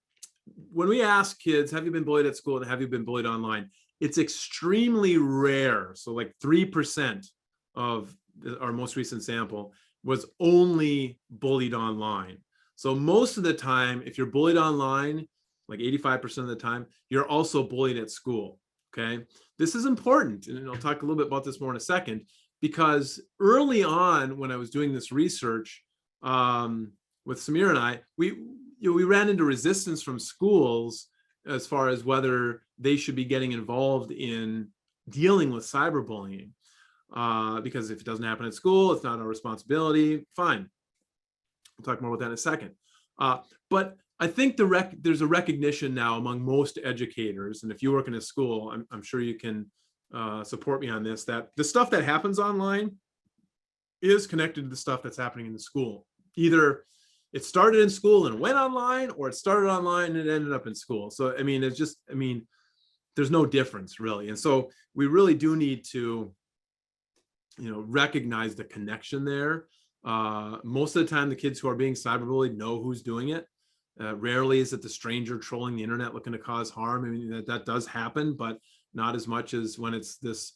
when we ask kids, have you been bullied at school and have you been bullied online? It's extremely rare. So like 3% of our most recent sample was only bullied online. So most of the time, if you're bullied online, like 85% of the time, you're also bullied at school. Okay. This is important. And I'll talk a little bit about this more in a second, because early on when I was doing this research with Samir and I, we ran into resistance from schools as far as whether they should be getting involved in dealing with cyberbullying. Because if it doesn't happen at school, it's not our responsibility. Fine. We'll talk more about that in a second. But I think there's a recognition now among most educators, and if you work in a school, I'm sure you can support me on this, that the stuff that happens online is connected to the stuff that's happening in the school. Either it started in school and went online, or it started online and it ended up in school. So, I mean, there's no difference really. And so we really do need to, recognize the connection there. Most of the time, the kids who are being cyberbullied know who's doing it. Rarely is it the stranger trolling the internet looking to cause harm. I mean, that does happen, but not as much as when it's this,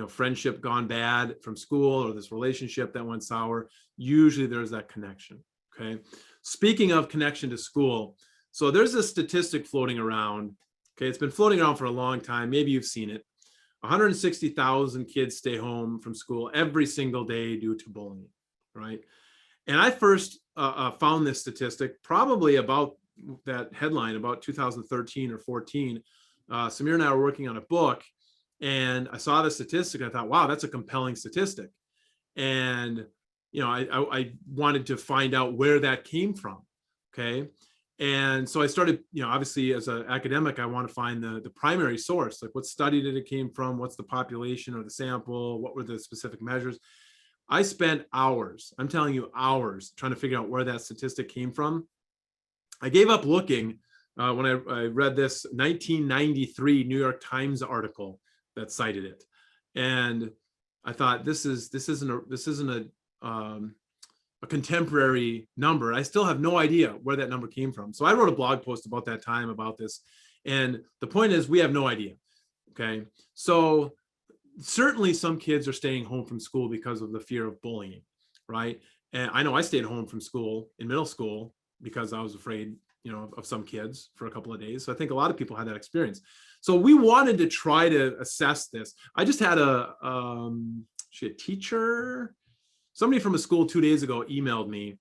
friendship gone bad from school or this relationship that went sour. Usually there's that connection. Okay. Speaking of connection to school, so there's a statistic floating around. Okay. It's been floating around for a long time. Maybe you've seen it. 160,000 kids stay home from school every single day due to bullying. Right. And I first found this statistic probably about that headline about 2013 or 14. Samir and I were working on a book, and I saw the statistic. I thought, wow, that's a compelling statistic. And, I wanted to find out where that came from. Okay. And so I started, obviously as an academic, I want to find the primary source, like what study did it came from? What's the population or the sample? What were the specific measures? I spent hours, I'm telling you hours, trying to figure out where that statistic came from. I gave up looking when I read this 1993 New York Times article that cited it. And I thought, this isn't a contemporary number. I still have no idea where that number came from. So I wrote a blog post about that time about this. And the point is, we have no idea. Okay. So certainly some kids are staying home from school because of the fear of bullying, right? And I know I stayed home from school in middle school because I was afraid, of some kids for a couple of days. So I think a lot of people had that experience. So we wanted to try to assess this. I just had a teacher, somebody from a school 2 days ago emailed me,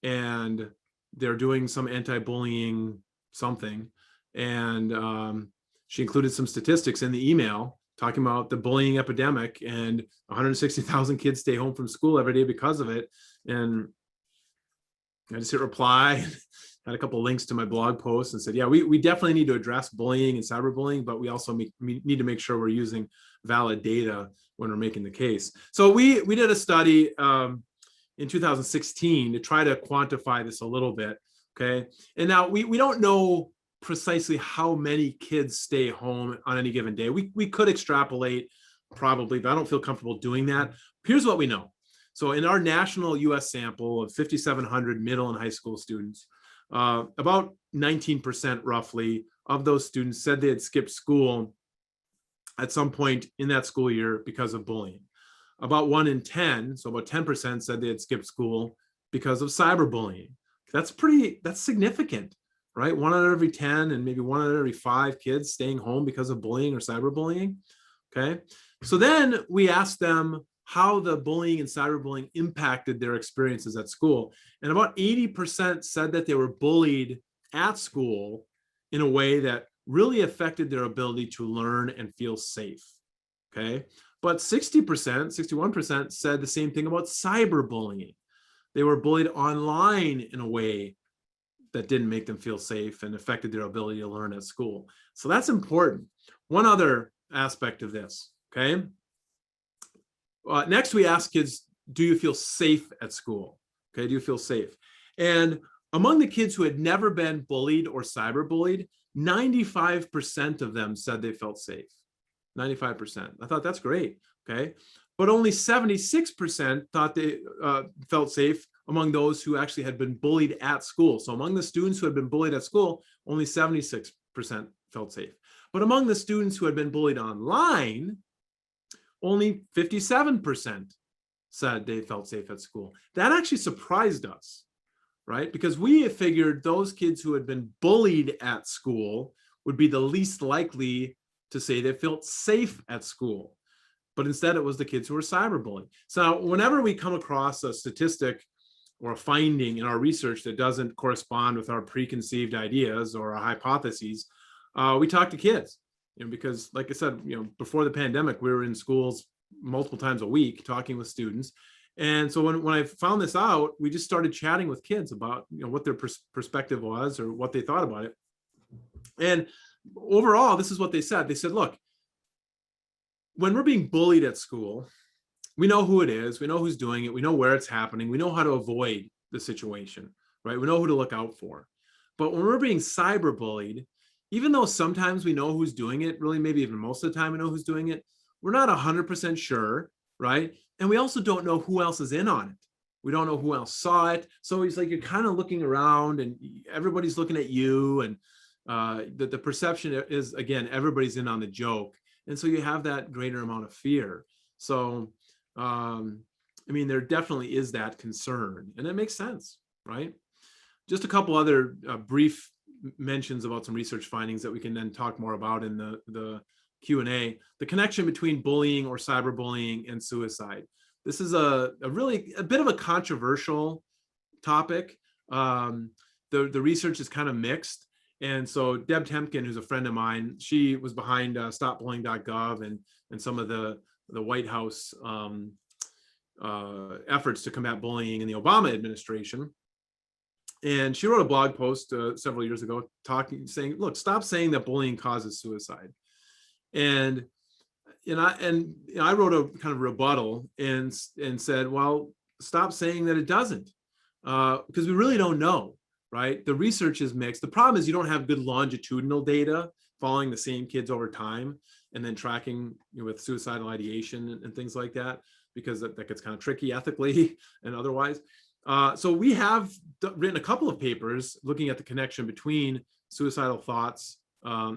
and they're doing some anti-bullying something. And she included some statistics in the email talking about the bullying epidemic, and 160,000 kids stay home from school every day because of it. And I just hit reply, had a couple of links to my blog post and said, yeah, we definitely need to address bullying and cyberbullying, but we also need to make sure we're using valid data when we're making the case. So we did a study in 2016 to try to quantify this a little bit, okay? And now we don't know precisely how many kids stay home on any given day. We could extrapolate probably, but I don't feel comfortable doing that. Here's what we know. So in our national US sample of 5,700 middle and high school students, about 19% roughly of those students said they had skipped school at some point in that school year because of bullying. About 1 in 10, so about 10% said they had skipped school because of cyberbullying. That's significant, right? 1 out of every 10 and maybe 1 out of every 5 kids staying home because of bullying or cyberbullying, okay? So then we asked them how the bullying and cyberbullying impacted their experiences at school. And about 80% said that they were bullied at school in a way that really affected their ability to learn and feel safe, okay? But 60%, 61% said the same thing about cyberbullying. They were bullied online in a way that didn't make them feel safe and affected their ability to learn at school. So that's important. One other aspect of this, okay? Next, we ask kids, do you feel safe at school? Okay, do you feel safe? And among the kids who had never been bullied or cyberbullied, 95% of them said they felt safe. 95%. I thought that's great, okay? But only 76% thought they felt safe among those who actually had been bullied at school. So among the students who had been bullied at school, only 76% felt safe. But among the students who had been bullied online, only 57% said they felt safe at school. That actually surprised us, right? Because we figured those kids who had been bullied at school would be the least likely to say they felt safe at school. But instead it was the kids who were cyberbullied. So whenever we come across a statistic or a finding in our research that doesn't correspond with our preconceived ideas or our hypotheses, we talk to kids. Because like I said, before the pandemic, we were in schools multiple times a week talking with students. And so when I found this out, we just started chatting with kids about what their perspective was or what they thought about it. And overall, this is what they said. They said, look, when we're being bullied at school, we know who it is, we know who's doing it, we know where it's happening, we know how to avoid the situation, right? We know who to look out for. But when we're being cyberbullied, even though sometimes we know who's doing it, really maybe even most of the time we know who's doing it, we're not 100% sure, right? And we also don't know who else is in on it. We don't know who else saw it. So it's like you're kind of looking around and everybody's looking at you, and the perception is, again, everybody's in on the joke. And so you have that greater amount of fear. So, I mean, there definitely is that concern, and it makes sense, right? Just a couple other brief mentions about some research findings that we can then talk more about in the Q&A. The connection between bullying or cyberbullying and suicide. This is a bit of a controversial topic. The research is kind of mixed. And so Deb Temkin, who's a friend of mine, she was behind stopbullying.gov and some of the White House efforts to combat bullying in the Obama administration. And she wrote a blog post several years ago saying, look, stop saying that bullying causes suicide. And I wrote a kind of rebuttal and said, well, stop saying that it doesn't, because we really don't know, right? The research is mixed. The problem is you don't have good longitudinal data following the same kids over time and then tracking with suicidal ideation and things like that, because that gets kind of tricky ethically and otherwise. So we have written a couple of papers looking at the connection between suicidal thoughts,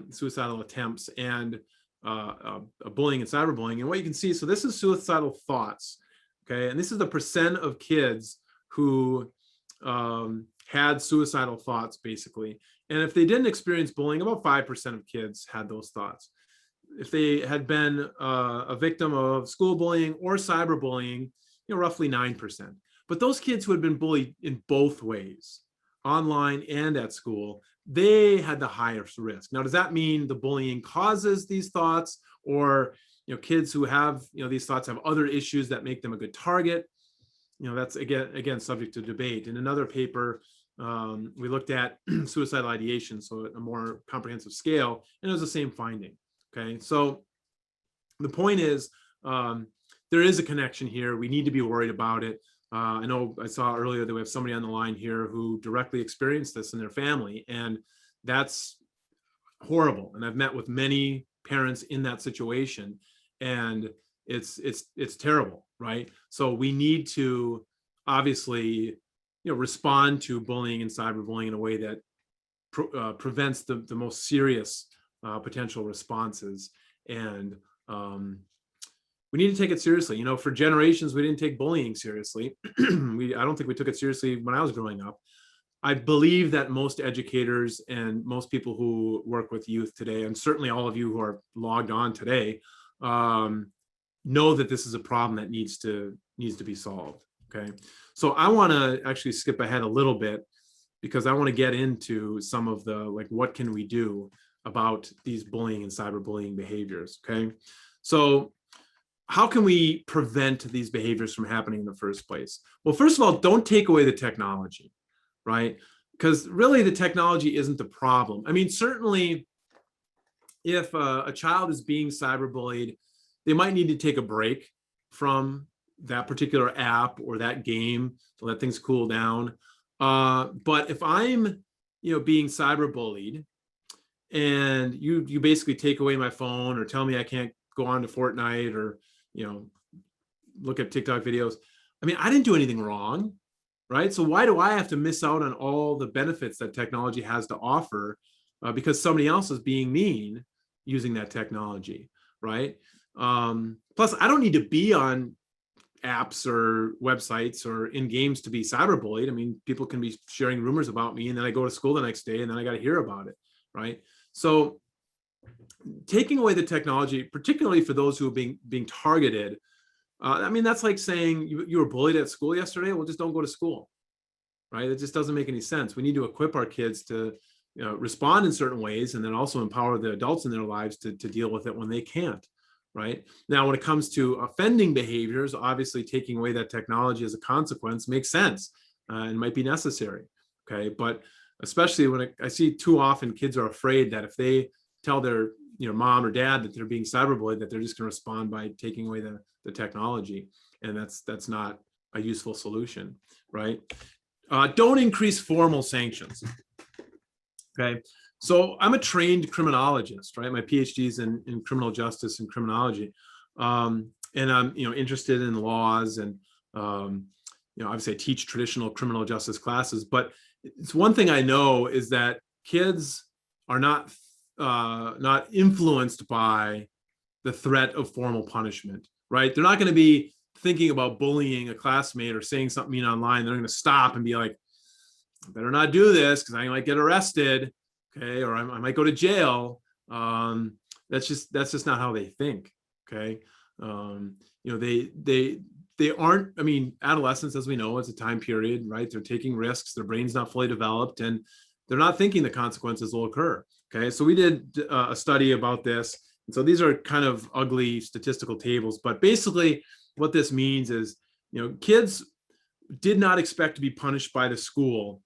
suicidal attempts, and bullying and cyberbullying. And what you can see, so this is suicidal thoughts, okay? And this is the percent of kids who had suicidal thoughts, basically. And if they didn't experience bullying, about 5% of kids had those thoughts. If they had been a victim of school bullying or cyberbullying, roughly 9%. But those kids who had been bullied in both ways, online and at school, they had the highest risk. Now, does that mean the bullying causes these thoughts, or kids who have these thoughts have other issues that make them a good target? That's again subject to debate. In another paper, we looked at suicidal ideation, so a more comprehensive scale, and it was the same finding. Okay, so the point is, there is a connection here. We need to be worried about it. I know I saw earlier that we have somebody on the line here who directly experienced this in their family, and that's horrible. And I've met with many parents in that situation, and it's terrible, right? So we need to obviously respond to bullying and cyberbullying in a way that prevents the most serious potential responses. And we need to take it seriously. For generations, we didn't take bullying seriously. I don't think we took it seriously when I was growing up. I believe that most educators and most people who work with youth today, and certainly all of you who are logged on today, know that this is a problem that needs to be solved. Okay, so I want to actually skip ahead a little bit, because I want to get into some of the, like, what can we do about these bullying and cyberbullying behaviors. Okay, so how can we prevent these behaviors from happening in the first place? Well, first of all, don't take away the technology, right? Because really the technology isn't the problem. I mean, certainly if a child is being cyberbullied, they might need to take a break from that particular app or that game to let things cool down. But if I'm, being cyberbullied, and you basically take away my phone or tell me I can't go on to Fortnite or, look at TikTok videos, I mean, I didn't do anything wrong, right? So why do I have to miss out on all the benefits that technology has to offer because somebody else is being mean using that technology, right? Plus, I don't need to be on apps or websites or in games to be cyberbullied. I mean, people can be sharing rumors about me, and then I go to school the next day and then I got to hear about it, right? So taking away the technology, particularly for those who are being targeted, I mean, that's like saying you were bullied at school yesterday. Well, just don't go to school, right? It just doesn't make any sense. We need to equip our kids to respond in certain ways, and then also empower the adults in their lives to deal with it when they can't, right? Now, when it comes to offending behaviors, obviously taking away that technology as a consequence makes sense and might be necessary, okay? But especially when I see too often kids are afraid that if they tell their mom or dad that they're being cyberbullied, that they're just going to respond by taking away the technology, and that's not a useful solution, right? Don't increase formal sanctions. Okay, so I'm a trained criminologist, right? My PhD is in criminal justice and criminology, and I'm interested in laws, and obviously I teach traditional criminal justice classes. But it's one thing I know is that kids are not influenced by the threat of formal punishment, right? They're not going to be thinking about bullying a classmate or saying something mean online. They're going to stop and be like, I better not do this because I might get arrested, okay, or I might go to jail. That's just not how they think, okay. They aren't. I mean, adolescents, as we know, it's a time period, right? They're taking risks. Their brain's not fully developed, and they're not thinking the consequences will occur. Okay, so we did a study about this. And so these are kind of ugly statistical tables, but basically what this means is, kids did not expect to be punished by the school.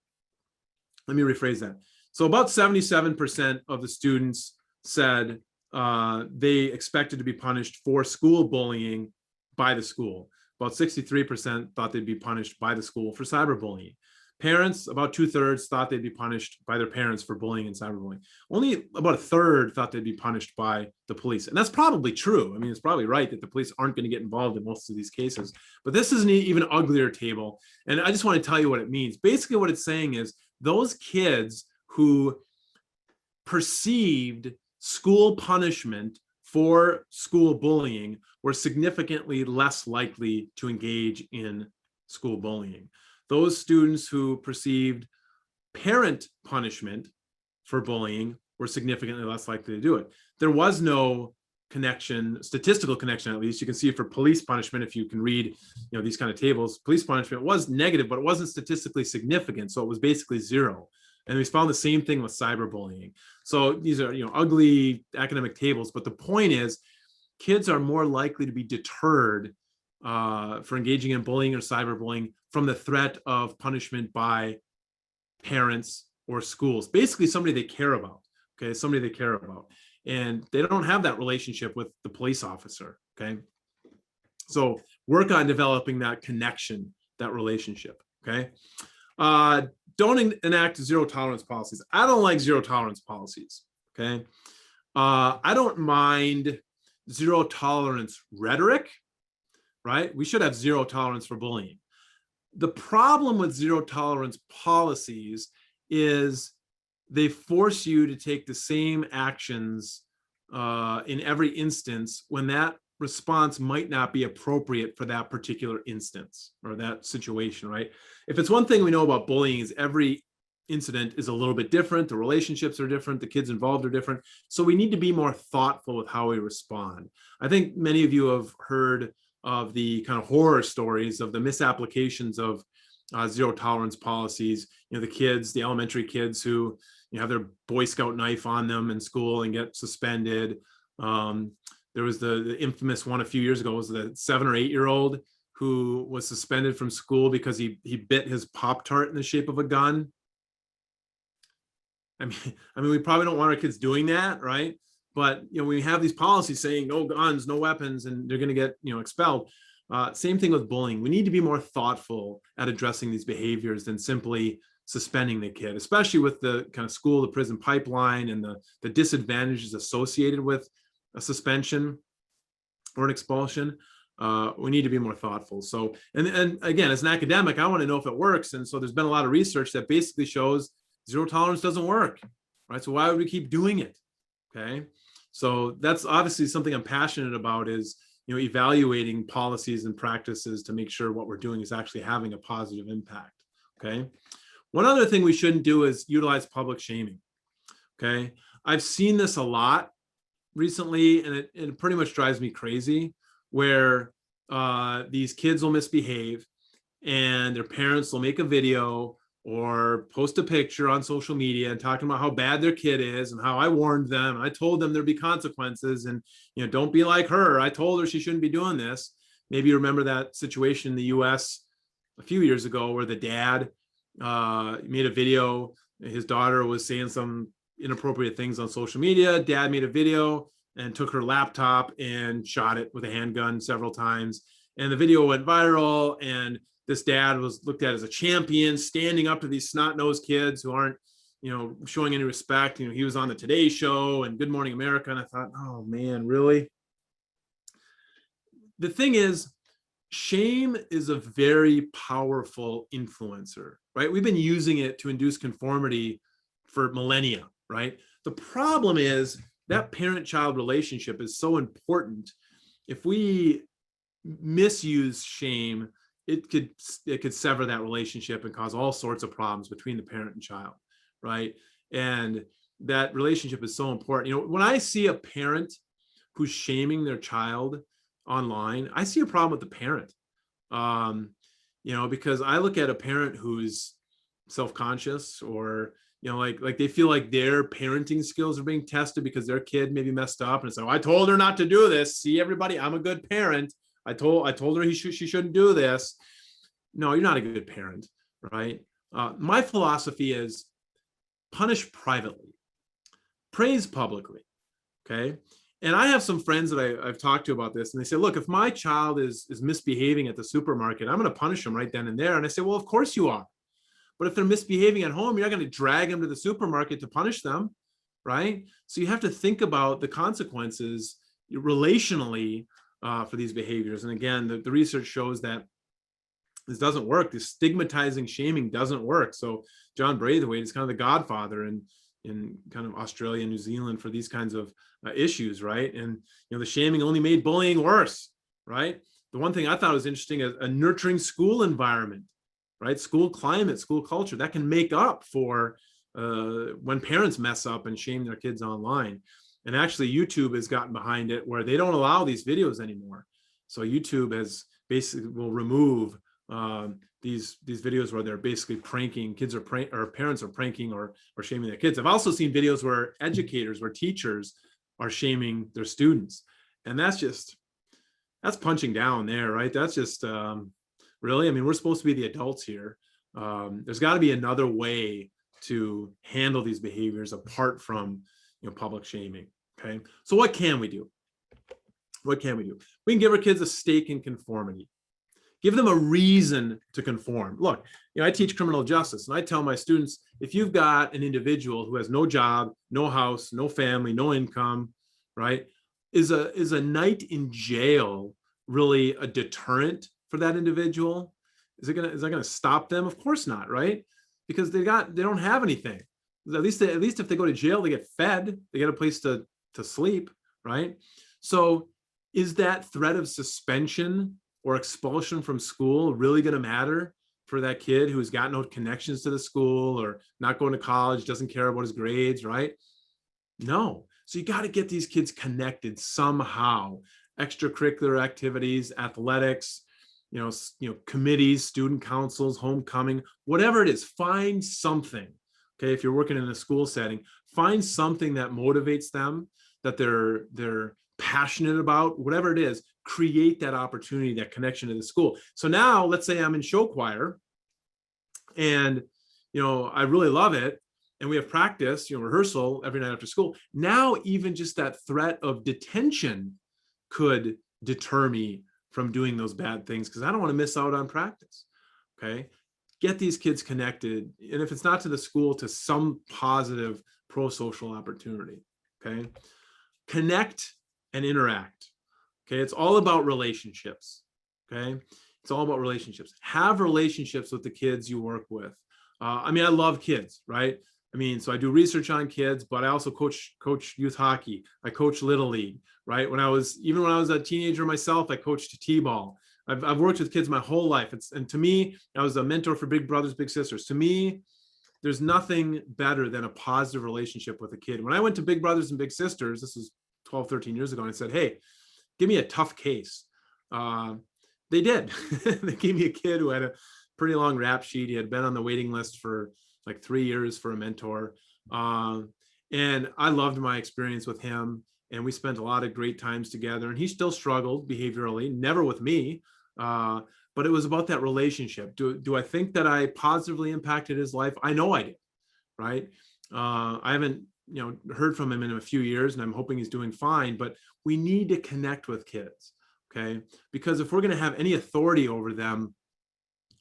Let me rephrase that. So about 77% of the students said they expected to be punished for school bullying by the school. About 63% thought they'd be punished by the school for cyberbullying. Parents, about 2/3 thought they'd be punished by their parents for bullying and cyberbullying. Only about 1/3 thought they'd be punished by the police. And that's probably true. I mean, it's probably right that the police aren't going to get involved in most of these cases. But this is an even uglier table. And I just want to tell you what it means. Basically, what it's saying is those kids who perceived school punishment for school bullying were significantly less likely to engage in school bullying. Those students who perceived parent punishment for bullying were significantly less likely to do it. There was no connection, statistical connection, at least. You can see for police punishment, if you can read, these kind of tables, police punishment was negative, but it wasn't statistically significant. So it was basically zero. And we found the same thing with cyberbullying. So these are, ugly academic tables. But the point is, kids are more likely to be deterred for engaging in bullying or cyberbullying from the threat of punishment by parents or schools, basically somebody they care about. Okay, somebody they care about. And they don't have that relationship with the police officer. Okay, so work on developing that connection, that relationship. Okay, don't enact zero tolerance policies. I don't like zero tolerance policies. Okay, I don't mind zero tolerance rhetoric. Right, we should have zero tolerance for bullying. The problem with zero tolerance policies is they force you to take the same actions in every instance when that response might not be appropriate for that particular instance or that situation, right? If it's one thing we know about bullying is every incident is a little bit different, the relationships are different, the kids involved are different. So we need to be more thoughtful with how we respond. I think many of you have heard of the kind of horror stories of the misapplications of zero tolerance policies. The kids, the elementary kids who have their Boy Scout knife on them in school and get suspended. There was the infamous one a few years ago, was the 7 or 8 year old who was suspended from school because he bit his Pop-Tart in the shape of a gun. I mean, we probably don't want our kids doing that, right? But we have these policies saying no guns, no weapons, and they're going to get expelled. Same thing with bullying. We need to be more thoughtful at addressing these behaviors than simply suspending the kid, especially with the kind of school to prison pipeline and the disadvantages associated with a suspension or an expulsion. We need to be more thoughtful. So, and again, as an academic, I want to know if it works. And so there's been a lot of research that basically shows zero tolerance doesn't work, right? So why would we keep doing it? Okay. So that's obviously something I'm passionate about, is evaluating policies and practices to make sure what we're doing is actually having a positive impact. Okay. One other thing we shouldn't do is utilize public shaming. Okay. I've seen this a lot recently, and it pretty much drives me crazy, where these kids will misbehave and their parents will make a video or post a picture on social media and talking about how bad their kid is and how I warned them and I told them there'd be consequences, and don't be like her, I told her she shouldn't be doing this. Maybe you remember that situation in the US a few years ago where the dad made a video. His daughter was saying some inappropriate things on social media. Dad made a video and took her laptop and shot it with a handgun several times, and the video went viral, and this dad was looked at as a champion, standing up to these snot-nosed kids who aren't, showing any respect. He was on the Today Show and Good Morning America. And I thought, oh man, really? The thing is, shame is a very powerful influencer, right? We've been using it to induce conformity for millennia, right? The problem is that parent-child relationship is so important. If we misuse shame, it could sever that relationship and cause all sorts of problems between the parent and child, right? And that relationship is so important. When I see a parent who's shaming their child online, I see a problem with the parent. Because I look at a parent who's self-conscious, or like they feel like their parenting skills are being tested because their kid maybe messed up, and it's like, I told her not to do this. See, everybody, I'm a good parent. I told her she shouldn't do this. No, you're not a good parent, right? My philosophy is punish privately, praise publicly, okay? And I have some friends that I've talked to about this, and they say, look, if my child is misbehaving at the supermarket, I'm going to punish them right then and there. And I say, well, of course you are. But if they're misbehaving at home, you're not going to drag them to the supermarket to punish them, right? So you have to think about the consequences relationally for these behaviors. And again, the research shows that this doesn't work. This stigmatizing, shaming doesn't work. So John Braithwaite is kind of the godfather in kind of Australia and New Zealand for these kinds of issues, right? And the shaming only made bullying worse, right? The one thing I thought was interesting is a nurturing school environment, right? School climate, school culture, that can make up for when parents mess up and shame their kids online. And actually YouTube has gotten behind it where they don't allow these videos anymore. So YouTube has basically will remove these videos where they're basically pranking, kids are or parents are pranking or shaming their kids. I've also seen videos where educators, where teachers are shaming their students. And that's punching down there, right? That's just really, I mean, we're supposed to be the adults here. There's got to be another way to handle these behaviors apart from, public shaming. Okay, so what can we do? What can we do? We can give our kids a stake in conformity. Give them a reason to conform. Look, I teach criminal justice, and I tell my students, if you've got an individual who has no job, no house, no family, no income, right, is a night in jail really a deterrent for that individual? Is that gonna stop them? Of course not, right? Because they don't have anything. At least if they go to jail, they get fed, they get a place to sleep, right? So is that threat of suspension or expulsion from school really going to matter for that kid who's got no connections to the school or not going to college, doesn't care about his grades, right? No. So you got to get these kids connected somehow. Extracurricular activities, athletics, committees, student councils, homecoming, whatever it is, find something. Okay, if you're working in a school setting, find something that motivates them, that they're passionate about, whatever it is, create that opportunity, that connection to the school. So now let's say I'm in show choir and, I really love it. And we have practice, rehearsal every night after school. Now, even just that threat of detention could deter me from doing those bad things because I don't want to miss out on practice. Okay. Get these kids connected. And if it's not to the school, to some positive pro-social opportunity. Okay. Connect and interact. Okay. It's all about relationships. Okay. It's all about relationships. Have relationships with the kids you work with. I love kids, right? So I do research on kids, but I also coach youth hockey. I coach Little League, right? When I was a teenager myself, I coached T-ball. I've worked with kids my whole life. And to me, I was a mentor for big brothers, big sisters. To me, there's nothing better than a positive relationship with a kid. When I went to Big Brothers and Big Sisters, this was 12, 13 years ago, and I said, hey, give me a tough case. They did. They gave me a kid who had a pretty long rap sheet. He had been on the waiting list for like 3 years for a mentor. And I loved my experience with him. And we spent a lot of great times together. And he still struggled behaviorally, never with me. But it was about that relationship. Do I think that I positively impacted his life? I know I did, right? I haven't heard from him in a few years, and I'm hoping he's doing fine. But we need to connect with kids, okay? Because if we're going to have any authority over them,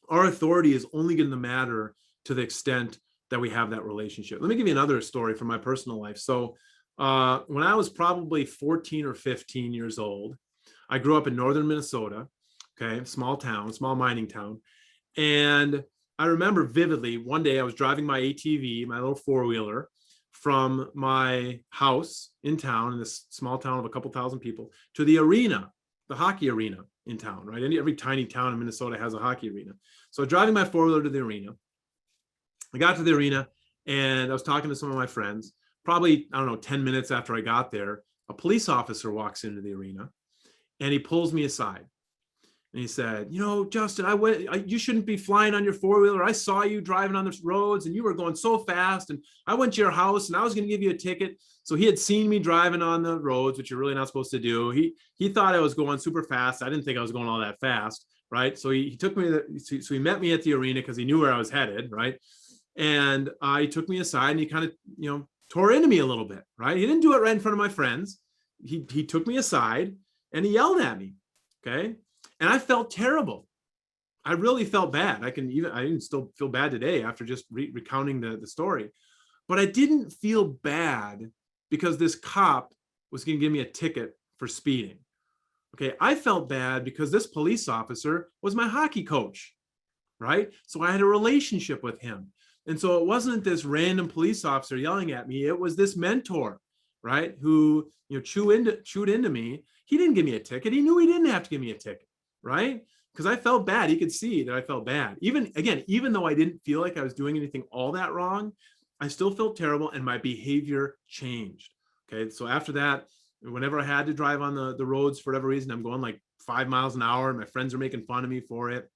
our authority is only going to matter to the extent that we have that relationship. Let me give you another story from my personal life. So when I was probably 14 or 15 years old, I grew up in northern Minnesota, okay, small town, small mining town. And I remember vividly, one day I was driving my ATV, my little four-wheeler, from my house in town, in this small town of a couple thousand people, to the arena, the hockey arena in town, right? Every tiny town in Minnesota has a hockey arena. So driving my four-wheeler to the arena, I got to the arena and I was talking to some of my friends. Probably, 10 minutes after I got there, a police officer walks into the arena and he pulls me aside. And he said, Justin, you shouldn't be flying on your four-wheeler. I saw you driving on the roads and you were going so fast. And I went to your house and I was going to give you a ticket. So he had seen me driving on the roads, which you're really not supposed to do. He thought I was going super fast. I didn't think I was going all that fast, right? So he took me, so he met me at the arena because he knew where I was headed, right? And he took me aside and he kind of, tore into me a little bit, right? He didn't do it right in front of my friends. He took me aside and he yelled at me, okay? And I felt terrible. I really felt bad. I even still feel bad today after just recounting the story. But I didn't feel bad because this cop was going to give me a ticket for speeding. Okay, I felt bad because this police officer was my hockey coach, right? So I had a relationship with him. And so it wasn't this random police officer yelling at me. It was this mentor, right? Who, chewed into me. He didn't give me a ticket. He knew he didn't have to give me a ticket, right? Because I felt bad. He could see that I felt bad. Even though I didn't feel like I was doing anything all that wrong, I still felt terrible and my behavior changed. Okay, so after that, whenever I had to drive on the roads for whatever reason, I'm going like 5 miles an hour and my friends are making fun of me for it.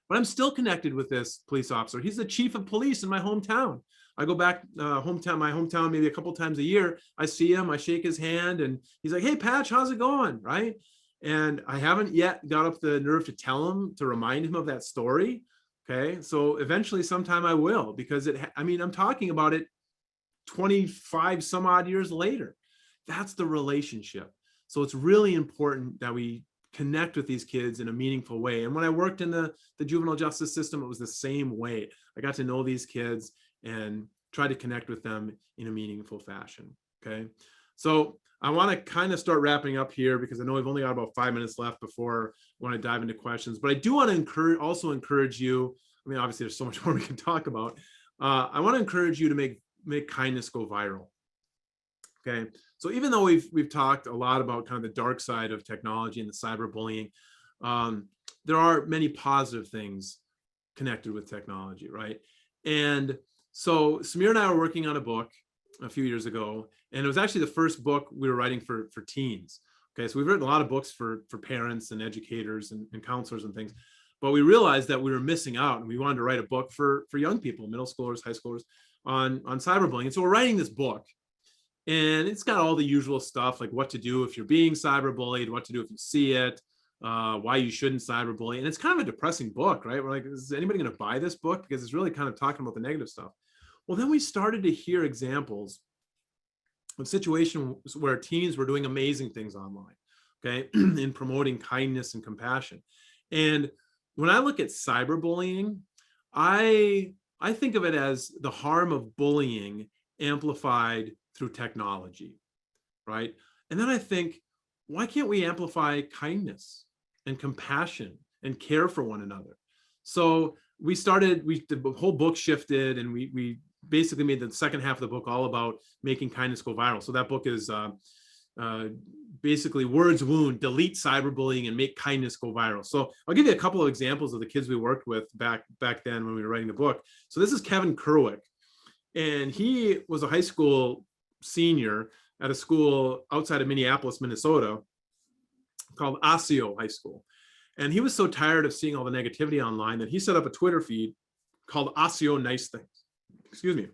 But I'm still connected with this police officer. He's the chief of police in my hometown. I go back my hometown, maybe a couple times a year. I see him, I shake his hand, and he's like, "Hey, Patch, how's it going?" Right? And I haven't yet got up the nerve to tell him, to remind him of that story. Okay, so eventually, sometime I will, because I'm talking about it 25 some odd years later. That's the relationship. So it's really important that we connect with these kids in a meaningful way. And when I worked in the juvenile justice system, it was the same way. I got to know these kids and try to connect with them in a meaningful fashion. Okay. So I want to kind of start wrapping up here, because I know we've only got about 5 minutes left before we want to dive into questions, but I do want to encourage you. I mean, obviously there's so much more we can talk about. I want to encourage you to make kindness go viral. Okay. So even though we've talked a lot about kind of the dark side of technology and the cyberbullying, there are many positive things connected with technology, right? And so Samir and I were working on a book a few years ago, and it was actually the first book we were writing for teens. Okay, so we've written a lot of books for parents and educators and counselors and things, but we realized that we were missing out, and we wanted to write a book for young people, middle schoolers, high schoolers, on cyberbullying. And so we're writing this book, and it's got all the usual stuff, like what to do if you're being cyberbullied, what to do if you see it, why you shouldn't cyberbully. And it's kind of a depressing book, right? We're like, is anybody going to buy this book? Because it's really kind of talking about the negative stuff. Well, then we started to hear examples of situations where teens were doing amazing things online, okay, in promoting kindness and compassion. And when I look at cyberbullying, I think of it as the harm of bullying amplified through technology, right? And then I think, why can't we amplify kindness and compassion and care for one another? So the whole book shifted, and we basically made the second half of the book all about making kindness go viral. So that book is basically Words Wound, Delete Cyberbullying and Make Kindness Go Viral. So I'll give you a couple of examples of the kids we worked with back then when we were writing the book. So this is Kevin Kerwick, and he was a high school senior at a school outside of Minneapolis, Minnesota, called Osseo High School. And he was so tired of seeing all the negativity online that he set up a Twitter feed called Osseo Nice Things. Excuse me.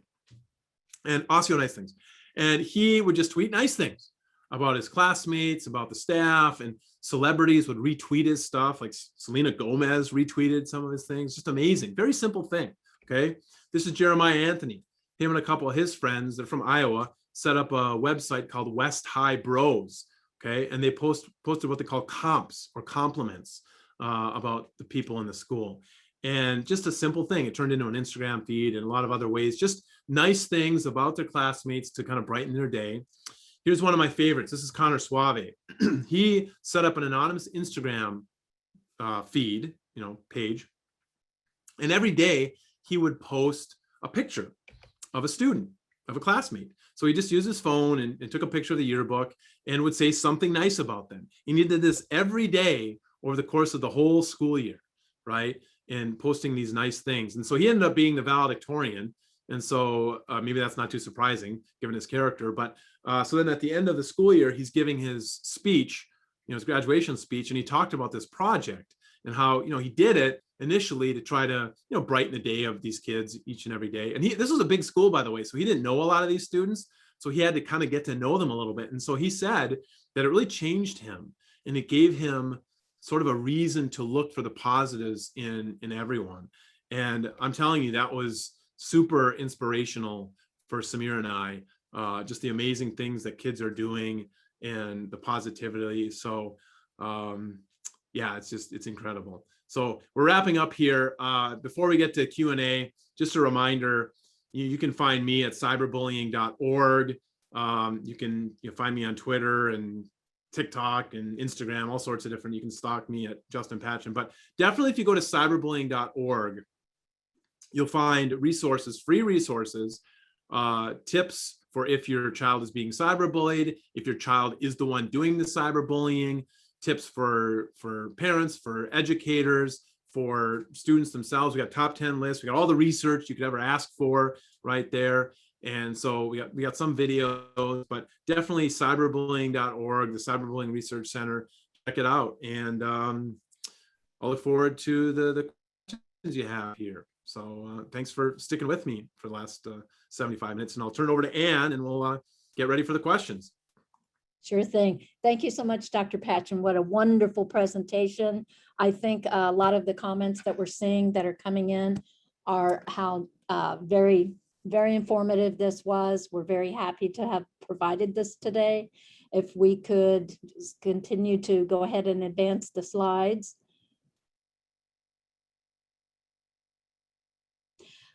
And Osseo Nice Things. And he would just tweet nice things about his classmates, about the staff, and celebrities would retweet his stuff. Like Selena Gomez retweeted some of his things. Just amazing. Very simple thing. Okay. This is Jeremiah Anthony. Him and a couple of his friends, they're from Iowa, set up a website called West High Bros. Okay. And they posted what they call comps or compliments about the people in the school. And just a simple thing. It turned into an Instagram feed and a lot of other ways, just nice things about their classmates to kind of brighten their day. Here's one of my favorites. This is Connor Suave. He set up an anonymous Instagram feed, page. And every day he would post a picture of a student, of a classmate. So he just used his phone and took a picture of the yearbook and would say something nice about them. And he did this every day over the course of the whole school year, right? And posting these nice things. And so he ended up being the valedictorian. And so maybe that's not too surprising given his character. But so then at the end of the school year, he's giving his speech, his graduation speech, and he talked about this project and how, he did it initially to try to, brighten the day of these kids each and every day. And this was a big school, by the way, so he didn't know a lot of these students. So he had to kind of get to know them a little bit. And so he said that it really changed him, and it gave him sort of a reason to look for the positives in everyone. And I'm telling you, that was super inspirational for Samir and I, just the amazing things that kids are doing and the positivity. So yeah, it's incredible. So we're wrapping up here. Before we get to Q&A, just a reminder, you can find me at cyberbullying.org. You can find me on Twitter and TikTok and Instagram, all sorts of different. You can stalk me at Justin Patchin. But definitely if you go to cyberbullying.org, you'll find resources, free resources, tips for if your child is being cyberbullied, if your child is the one doing the cyberbullying, tips for parents, for educators, for students themselves. We got top 10 lists. We got all the research you could ever ask for right there. And so we got some videos, but definitely cyberbullying.org, the Cyberbullying Research Center, check it out. And I'll look forward to the questions you have here. So thanks for sticking with me for the last 75 minutes, and I'll turn it over to Ann and we'll get ready for the questions. Sure thing. Thank you so much, Dr. Patchin. What a wonderful presentation. I think a lot of the comments that we're seeing that are coming in are how very informative this was. We're very happy to have provided this today. If we could just continue to go ahead and advance the slides.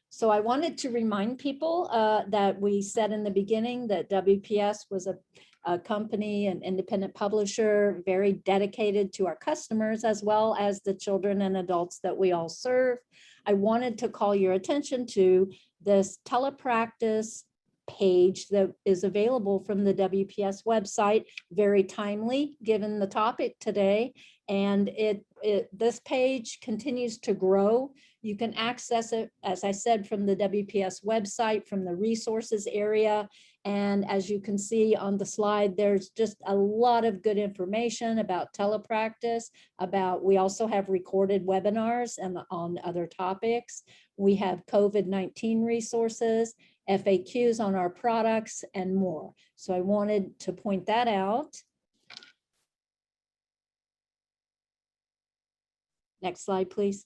So I wanted to remind people that we said in the beginning that WPS was a company, an independent publisher, very dedicated to our customers as well as the children and adults that we all serve. I wanted to call your attention to this telepractice page that is available from the WPS website, very timely given the topic today. And this page continues to grow. You can access it, as I said, from the WPS website, from the resources area. And as you can see on the slide, there's just a lot of good information about telepractice, we also have recorded webinars and on other topics. We have COVID-19 resources, FAQs on our products, and more. So I wanted to point that out. Next slide, please.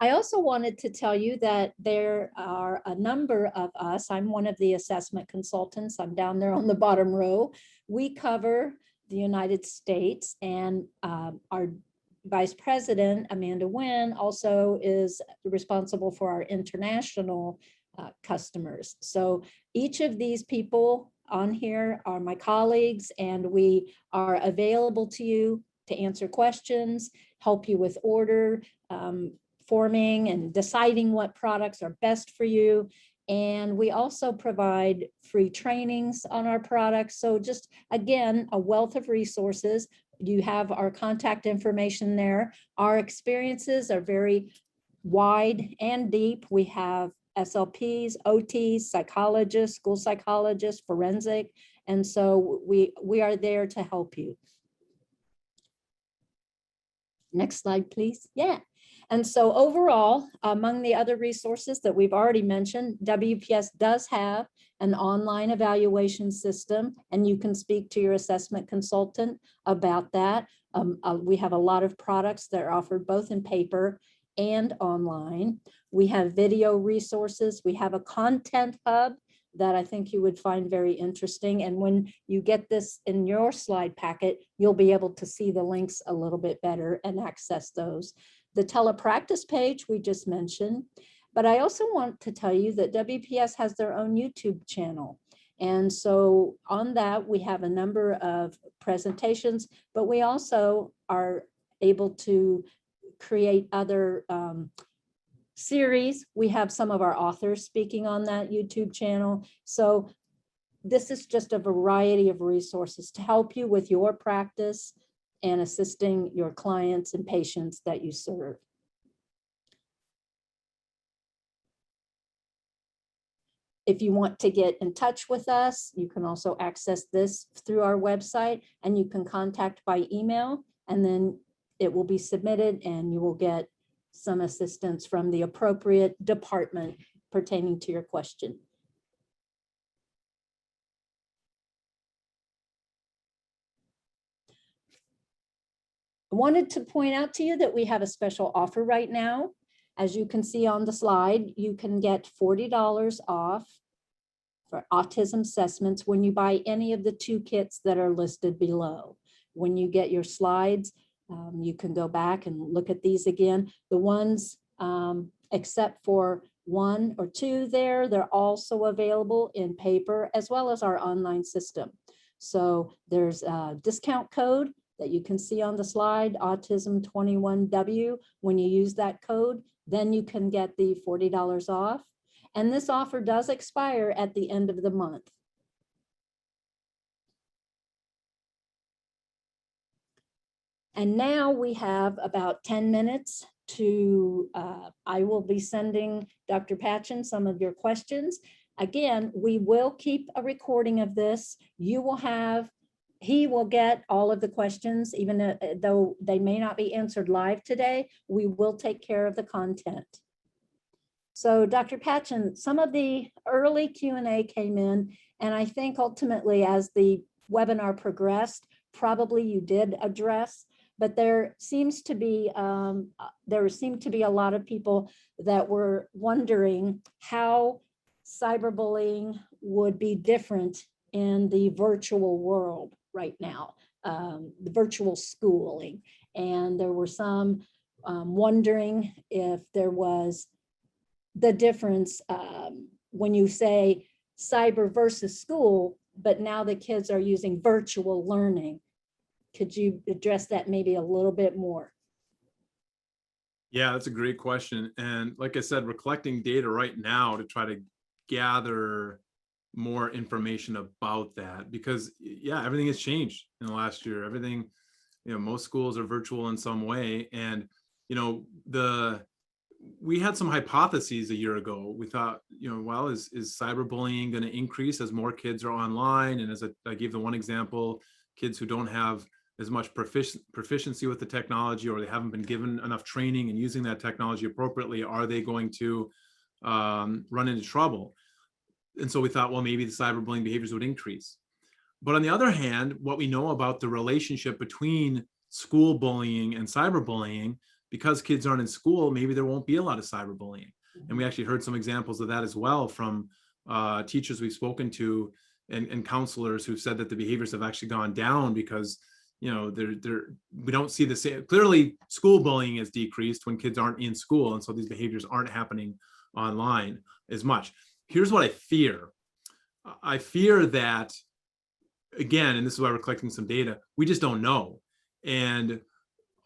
I also wanted to tell you that there are a number of us. I'm one of the assessment consultants. I'm down there on the bottom row. We cover the United States, and our Vice President, Amanda Nguyen, also is responsible for our international customers. So each of these people on here are my colleagues, and we are available to you to answer questions, help you with order, forming and deciding what products are best for you. And we also provide free trainings on our products. So just, again, a wealth of resources. You have our contact information there. Our experiences are very wide and deep. We have SLPs, OTs, psychologists, school psychologists, forensic. And so we are there to help you. Next slide, please. Yeah. And so overall, among the other resources that we've already mentioned, WPS does have an online evaluation system, and you can speak to your assessment consultant about that. We have a lot of products that are offered both in paper and online. We have video resources. We have a content hub that I think you would find very interesting. And when you get this in your slide packet, you'll be able to see the links a little bit better and access those. The telepractice page we just mentioned, but I also want to tell you that WPS has their own YouTube channel. And so on that, we have a number of presentations, but we also are able to create other series. We have some of our authors speaking on that YouTube channel. So this is just a variety of resources to help you with your practice and assisting your clients and patients that you serve. If you want to get in touch with us, you can also access this through our website, and you can contact by email, and then it will be submitted and you will get some assistance from the appropriate department pertaining to your question. I wanted to point out to you that we have a special offer right now. As you can see on the slide, you can get $40 off for autism assessments when you buy any of the 2 kits that are listed below. When you get your slides, you can go back and look at these again. The ones, except for 1 or 2 there, they're also available in paper as well as our online system. So there's a discount code that you can see on the slide, Autism21W. When you use that code, then you can get the $40 off. And this offer does expire at the end of the month. And now we have about 10 minutes I will be sending Dr. Patchin some of your questions. Again, we will keep a recording of this. He will get all of the questions, even though they may not be answered live today. We will take care of the content. So Dr. Patchin, some of the early Q&A came in, and I think ultimately as the webinar progressed, probably you did address, but there seemed to be a lot of people that were wondering how cyberbullying would be different in the virtual world right now, the virtual schooling. And there were some wondering if there was the difference when you say cyber versus school, but now the kids are using virtual learning. Could you address that maybe a little bit more? Yeah, that's a great question. And like I said, we're collecting data right now to try to gather more information about that, because yeah, everything has changed in the last year. Everything, most schools are virtual in some way. And, we had some hypotheses a year ago. We thought, well, is cyberbullying going to increase as more kids are online? And as I gave the one example, kids who don't have as much proficiency with the technology, or they haven't been given enough training in using that technology appropriately, are they going to run into trouble? And so we thought, well, maybe the cyberbullying behaviors would increase. But on the other hand, what we know about the relationship between school bullying and cyberbullying, because kids aren't in school, maybe there won't be a lot of cyberbullying. And we actually heard some examples of that as well from teachers we've spoken to and counselors who've said that the behaviors have actually gone down because, we don't see the same. Clearly, school bullying has decreased when kids aren't in school. And so these behaviors aren't happening online as much. Here's what I fear. I fear that, again, and this is why we're collecting some data, we just don't know. And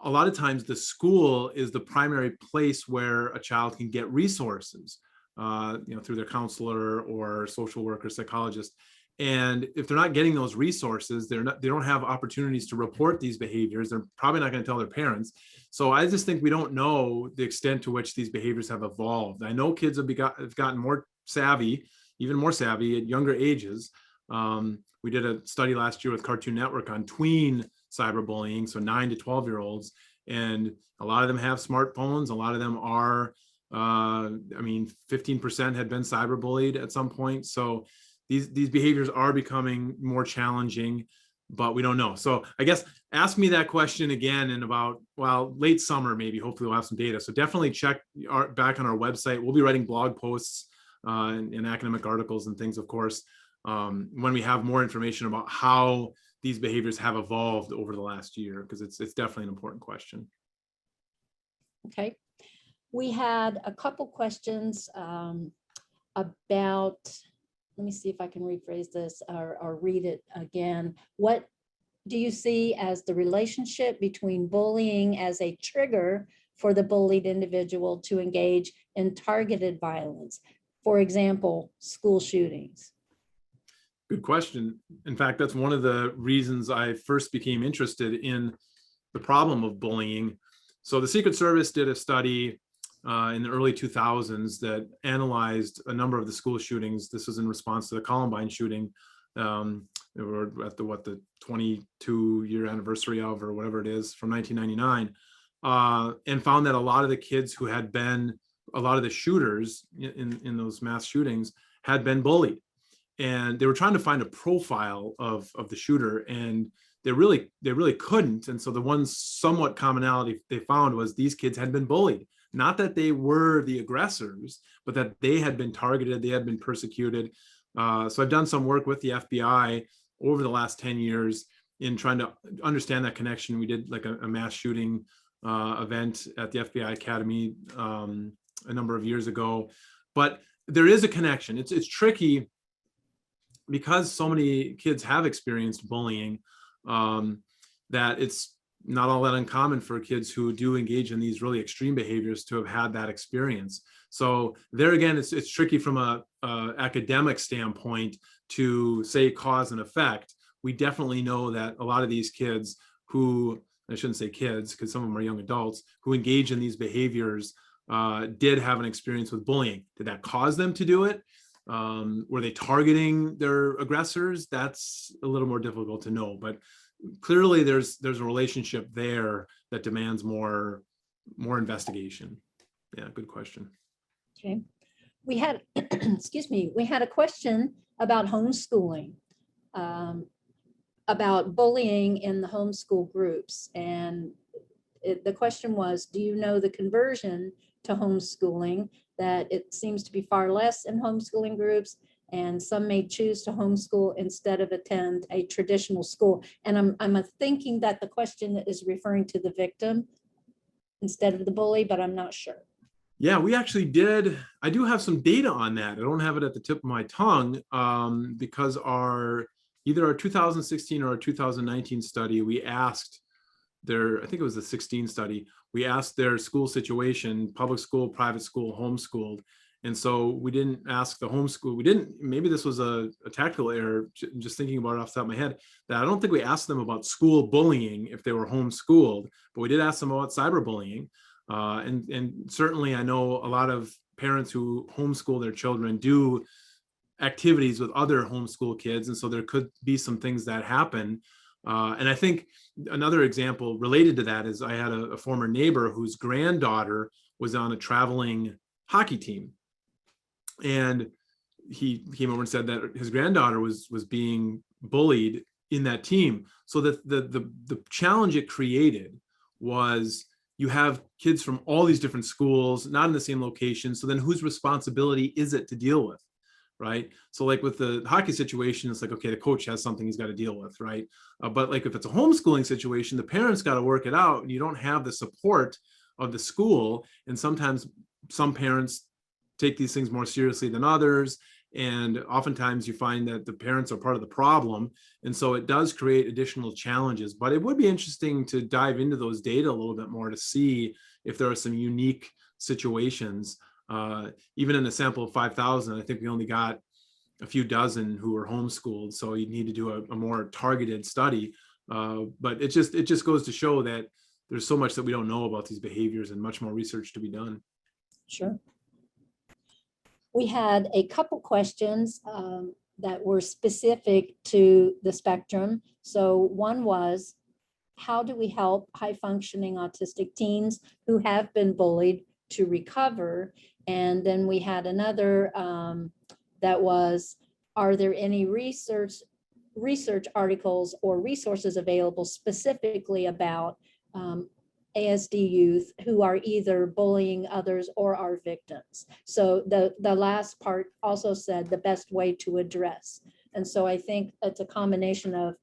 a lot of times the school is the primary place where a child can get resources, through their counselor or social worker, psychologist. And if they're not getting those resources, they don't have opportunities to report these behaviors. They're probably not going to tell their parents. So I just think we don't know the extent to which these behaviors have evolved. I know kids have gotten more savvy, even more savvy at younger ages. We did a study last year with Cartoon Network on tween cyberbullying, so 9 to 12-year-olds, and a lot of them have smartphones. A lot of them are, 15% had been cyberbullied at some point. So these behaviors are becoming more challenging, but we don't know. So I guess ask me that question again in about, late summer, maybe. Hopefully we'll have some data. So definitely check back on our website. We'll be writing blog posts and academic articles and things, of course, when we have more information about how these behaviors have evolved over the last year, because it's definitely an important question. Okay. We had a couple questions about, let me see if I can rephrase this or read it again. What do you see as the relationship between bullying as a trigger for the bullied individual to engage in targeted violence? For example, school shootings. Good question. In fact, that's one of the reasons I first became interested in the problem of bullying. So the Secret Service did a study in the early 2000s that analyzed a number of the school shootings. This was in response to the Columbine shooting. We're at the 22-year anniversary of, or whatever it is, from 1999, and found that a lot of the kids who had been, a lot of the shooters in those mass shootings had been bullied. And they were trying to find a profile of the shooter, and they really couldn't. And so the one somewhat commonality they found was these kids had been bullied. Not that they were the aggressors, but that they had been targeted, they had been persecuted. So I've done some work with the FBI over the last 10 years in trying to understand that connection. We did like a mass shooting event at the FBI Academy a number of years ago. But there is a connection. It's tricky, because so many kids have experienced bullying, that it's not all that uncommon for kids who do engage in these really extreme behaviors to have had that experience. So there again, it's tricky from a academic standpoint to say cause and effect. We definitely know that a lot of these kids who I shouldn't say kids because some of them are young adults, who engage in these behaviors did have an experience with bullying. Did that cause them to do it? Were they targeting their aggressors? That's a little more difficult to know, but clearly there's a relationship there that demands more investigation. Yeah, good question. Okay. We had, excuse me, we had a question about homeschooling, about bullying in the homeschool groups. And the question was, do you know the conversion to homeschooling, that it seems to be far less in homeschooling groups, and some may choose to homeschool instead of attend a traditional school. And I'm thinking that the question is referring to the victim instead of the bully, but I'm not sure. Yeah, we actually did. I do have some data on that. I don't have it at the tip of my tongue because either our 2016 or our 2019 study, we asked I think it was the 16 study, we asked their school situation, public school, private school, homeschooled. And so we didn't ask the homeschool. Maybe this was a tactical error, just thinking about it off the top of my head, that I don't think we asked them about school bullying if they were homeschooled, but we did ask them about cyberbullying. And certainly I know a lot of parents who homeschool their children do activities with other homeschool kids. And so there could be some things that happen. And I think another example related to that is I had a former neighbor whose granddaughter was on a traveling hockey team. And he came over and said that his granddaughter was being bullied in that team. So that the challenge it created was, you have kids from all these different schools, not in the same location. So then whose responsibility is it to deal with, right? So like with the hockey situation, it's like, okay, the coach has something he's got to deal with, right? But like if it's a homeschooling situation, the parents got to work it out, and you don't have the support of the school. And sometimes some parents take these things more seriously than others. And oftentimes you find that the parents are part of the problem. And so it does create additional challenges, but it would be interesting to dive into those data a little bit more to see if there are some unique situations. Even in a sample of 5,000, I think we only got a few dozen who were homeschooled. So you need to do a more targeted study. But it just goes to show that there's so much that we don't know about these behaviors and much more research to be done. Sure. We had a couple questions that were specific to the spectrum. So one was, how do we help high-functioning autistic teens who have been bullied to recover? And then we had another that was, are there any research articles or resources available specifically about ASD youth who are either bullying others or are victims? So the last part also said the best way to address. And so I think it's a combination of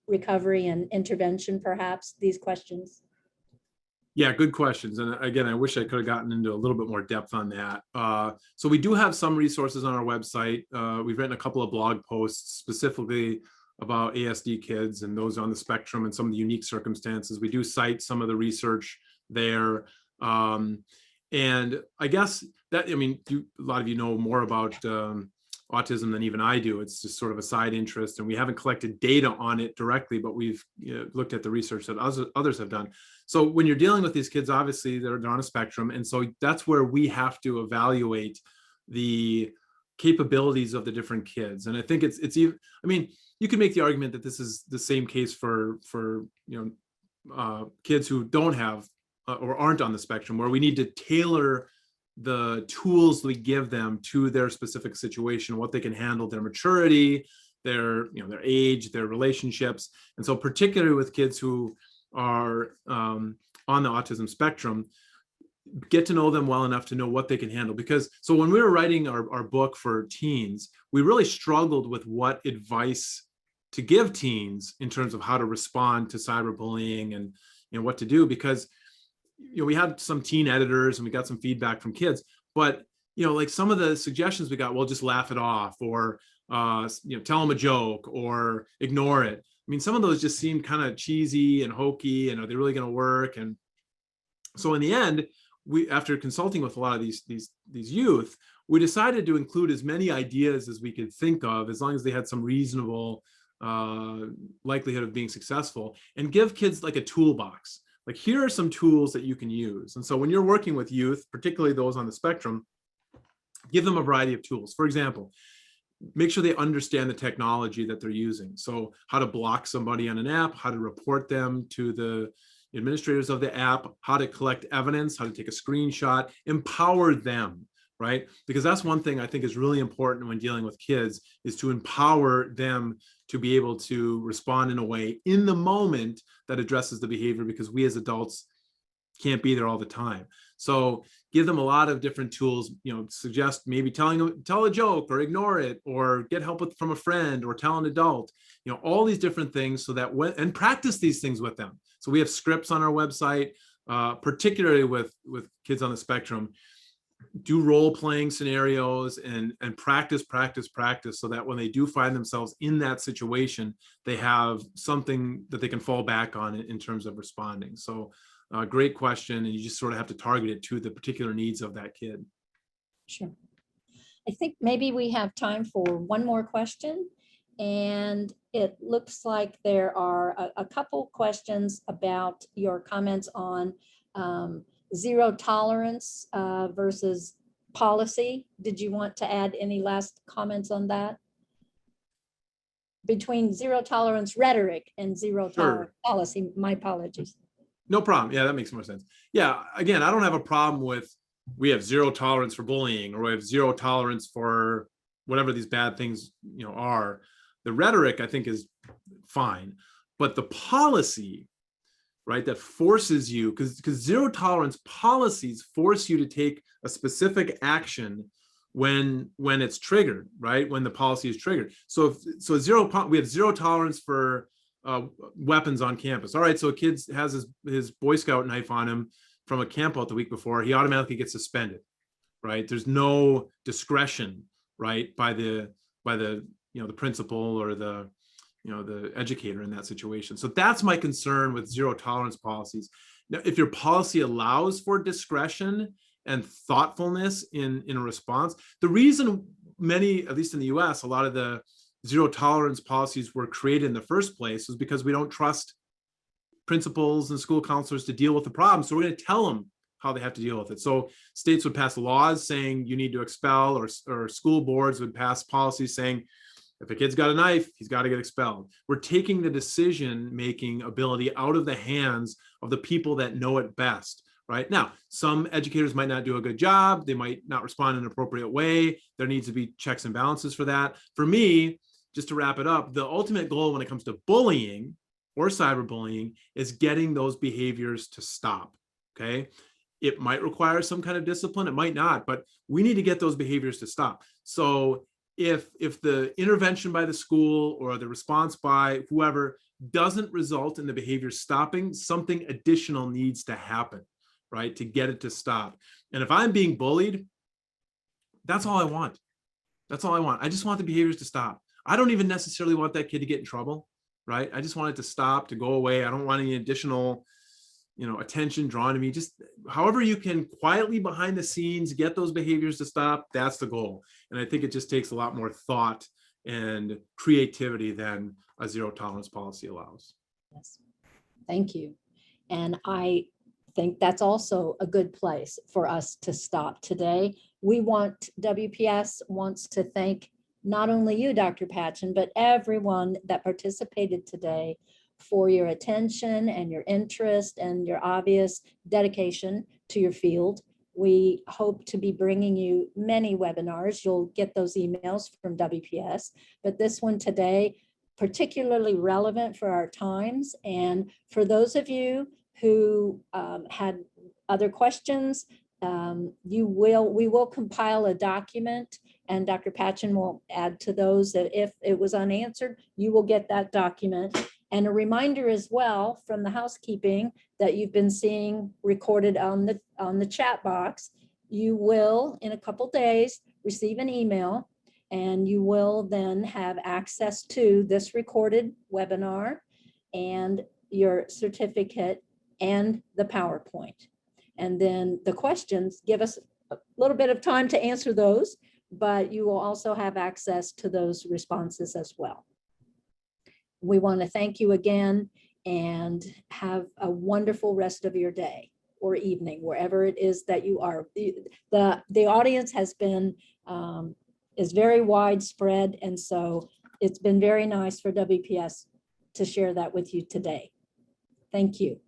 recovery and intervention, perhaps, these questions. Yeah, good questions. And again, I wish I could have gotten into a little bit more depth on that. So we do have some resources on our website. We've written a couple of blog posts specifically about ASD kids and those on the spectrum and some of the unique circumstances. We do cite some of the research there. And I guess that, I mean, a lot of you know more about autism than even I do. It's just sort of a side interest, and we haven't collected data on it directly, but we've looked at the research that others have done. So when you're dealing with these kids, obviously they're on a spectrum. And so that's where we have to evaluate the capabilities of the different kids. And I think it's even, I mean, you can make the argument that this is the same case for kids who don't have or aren't on the spectrum, where we need to tailor the tools we give them to their specific situation, what they can handle, their maturity, their age, their relationships. And so particularly with kids who are on the autism spectrum, get to know them well enough to know what they can handle. Because so when we were writing our book for teens, we really struggled with what advice to give teens in terms of how to respond to cyberbullying and what to do, because we had some teen editors and we got some feedback from kids, but like some of the suggestions we got, well, just laugh it off, or tell them a joke, or ignore it. I mean, some of those just seemed kind of cheesy and hokey, and are they really going to work? And so in the end, after consulting with a lot of these youth, we decided to include as many ideas as we could think of, as long as they had some reasonable likelihood of being successful, and give kids like a toolbox. Like, here are some tools that you can use. And so when you're working with youth, particularly those on the spectrum, give them a variety of tools. For example, make sure they understand the technology that they're using. So how to block somebody on an app, how to report them to the administrators of the app, how to collect evidence, how to take a screenshot, empower them, right? Because that's one thing I think is really important when dealing with kids, is to empower them to be able to respond in a way in the moment that addresses the behavior, because we as adults can't be there all the time. So give them a lot of different tools, suggest maybe tell a joke, or ignore it, or get help from a friend, or tell an adult, all these different things, so that and practice these things with them. So we have scripts on our website, particularly with kids on the spectrum. Do role-playing scenarios and practice, so that when they do find themselves in that situation, they have something that they can fall back on in terms of responding. So great question, and you just sort of have to target it to the particular needs of that kid. Sure. I think maybe we have time for one more question, and it looks like there are a couple questions about your comments on zero tolerance versus policy. Did you want to add any last comments on that? Between zero tolerance rhetoric and zero tolerance policy, my apologies. No problem. Yeah, that makes more sense. Yeah, again, I don't have a problem with, we have zero tolerance for bullying, or we have zero tolerance for whatever these bad things are. The rhetoric, I think, is fine, but the policy, right, that forces you, because zero tolerance policies force you to take a specific action when it's triggered, right, when the policy is triggered. So we have zero tolerance for weapons on campus. All right, so a kid has his Boy Scout knife on him from a camp out the week before, he automatically gets suspended, right? There's no discretion, right, by the the principal or the educator in that situation. So that's my concern with zero tolerance policies. Now, if your policy allows for discretion and thoughtfulness in a response, the reason many, at least in the US, a lot of the zero tolerance policies were created in the first place was because we don't trust principals and school counselors to deal with the problem. So we're going to tell them how they have to deal with it. So states would pass laws saying you need to expel, or school boards would pass policies saying if a kid's got a knife, he's got to get expelled. We're taking the decision-making ability out of the hands of the people that know it best. Right now, some educators might not do a good job. They might not respond in an appropriate way. There needs to be checks and balances for that. For me, just to wrap it up, the ultimate goal when it comes to bullying or cyberbullying is getting those behaviors to stop, okay? It might require some kind of discipline, it might not, but we need to get those behaviors to stop. So if the intervention by the school or the response by whoever doesn't result in the behavior stopping, something additional needs to happen, right, to get it to stop. And if I'm being bullied, that's all I want. That's all I want. I just want the behaviors to stop. I don't even necessarily want that kid to get in trouble, right? I just want it to stop, to go away. I don't want any additional, attention drawn to me. Just however you can quietly behind the scenes get those behaviors to stop, that's the goal. And I think it just takes a lot more thought and creativity than a zero tolerance policy allows. Yes, thank you. And I think that's also a good place for us to stop today. WPS wants to thank not only you, Dr. Patchin, but everyone that participated today for your attention and your interest and your obvious dedication to your field. We hope to be bringing you many webinars. You'll get those emails from WPS, but this one today, particularly relevant for our times. And for those of you who had other questions, we will compile a document, and Dr. Patchin will add to those that if it was unanswered, you will get that document. And a reminder as well from the housekeeping that you've been seeing recorded on the chat box. You will, in a couple days, receive an email, and you will then have access to this recorded webinar and your certificate and the PowerPoint. And then the questions, give us a little bit of time to answer those, but you will also have access to those responses as well. we want to thank you again and have a wonderful rest of your day or evening, wherever it is that you are. The audience has been, is very widespread, and so it's been very nice for WPS to share that with you today. Thank you.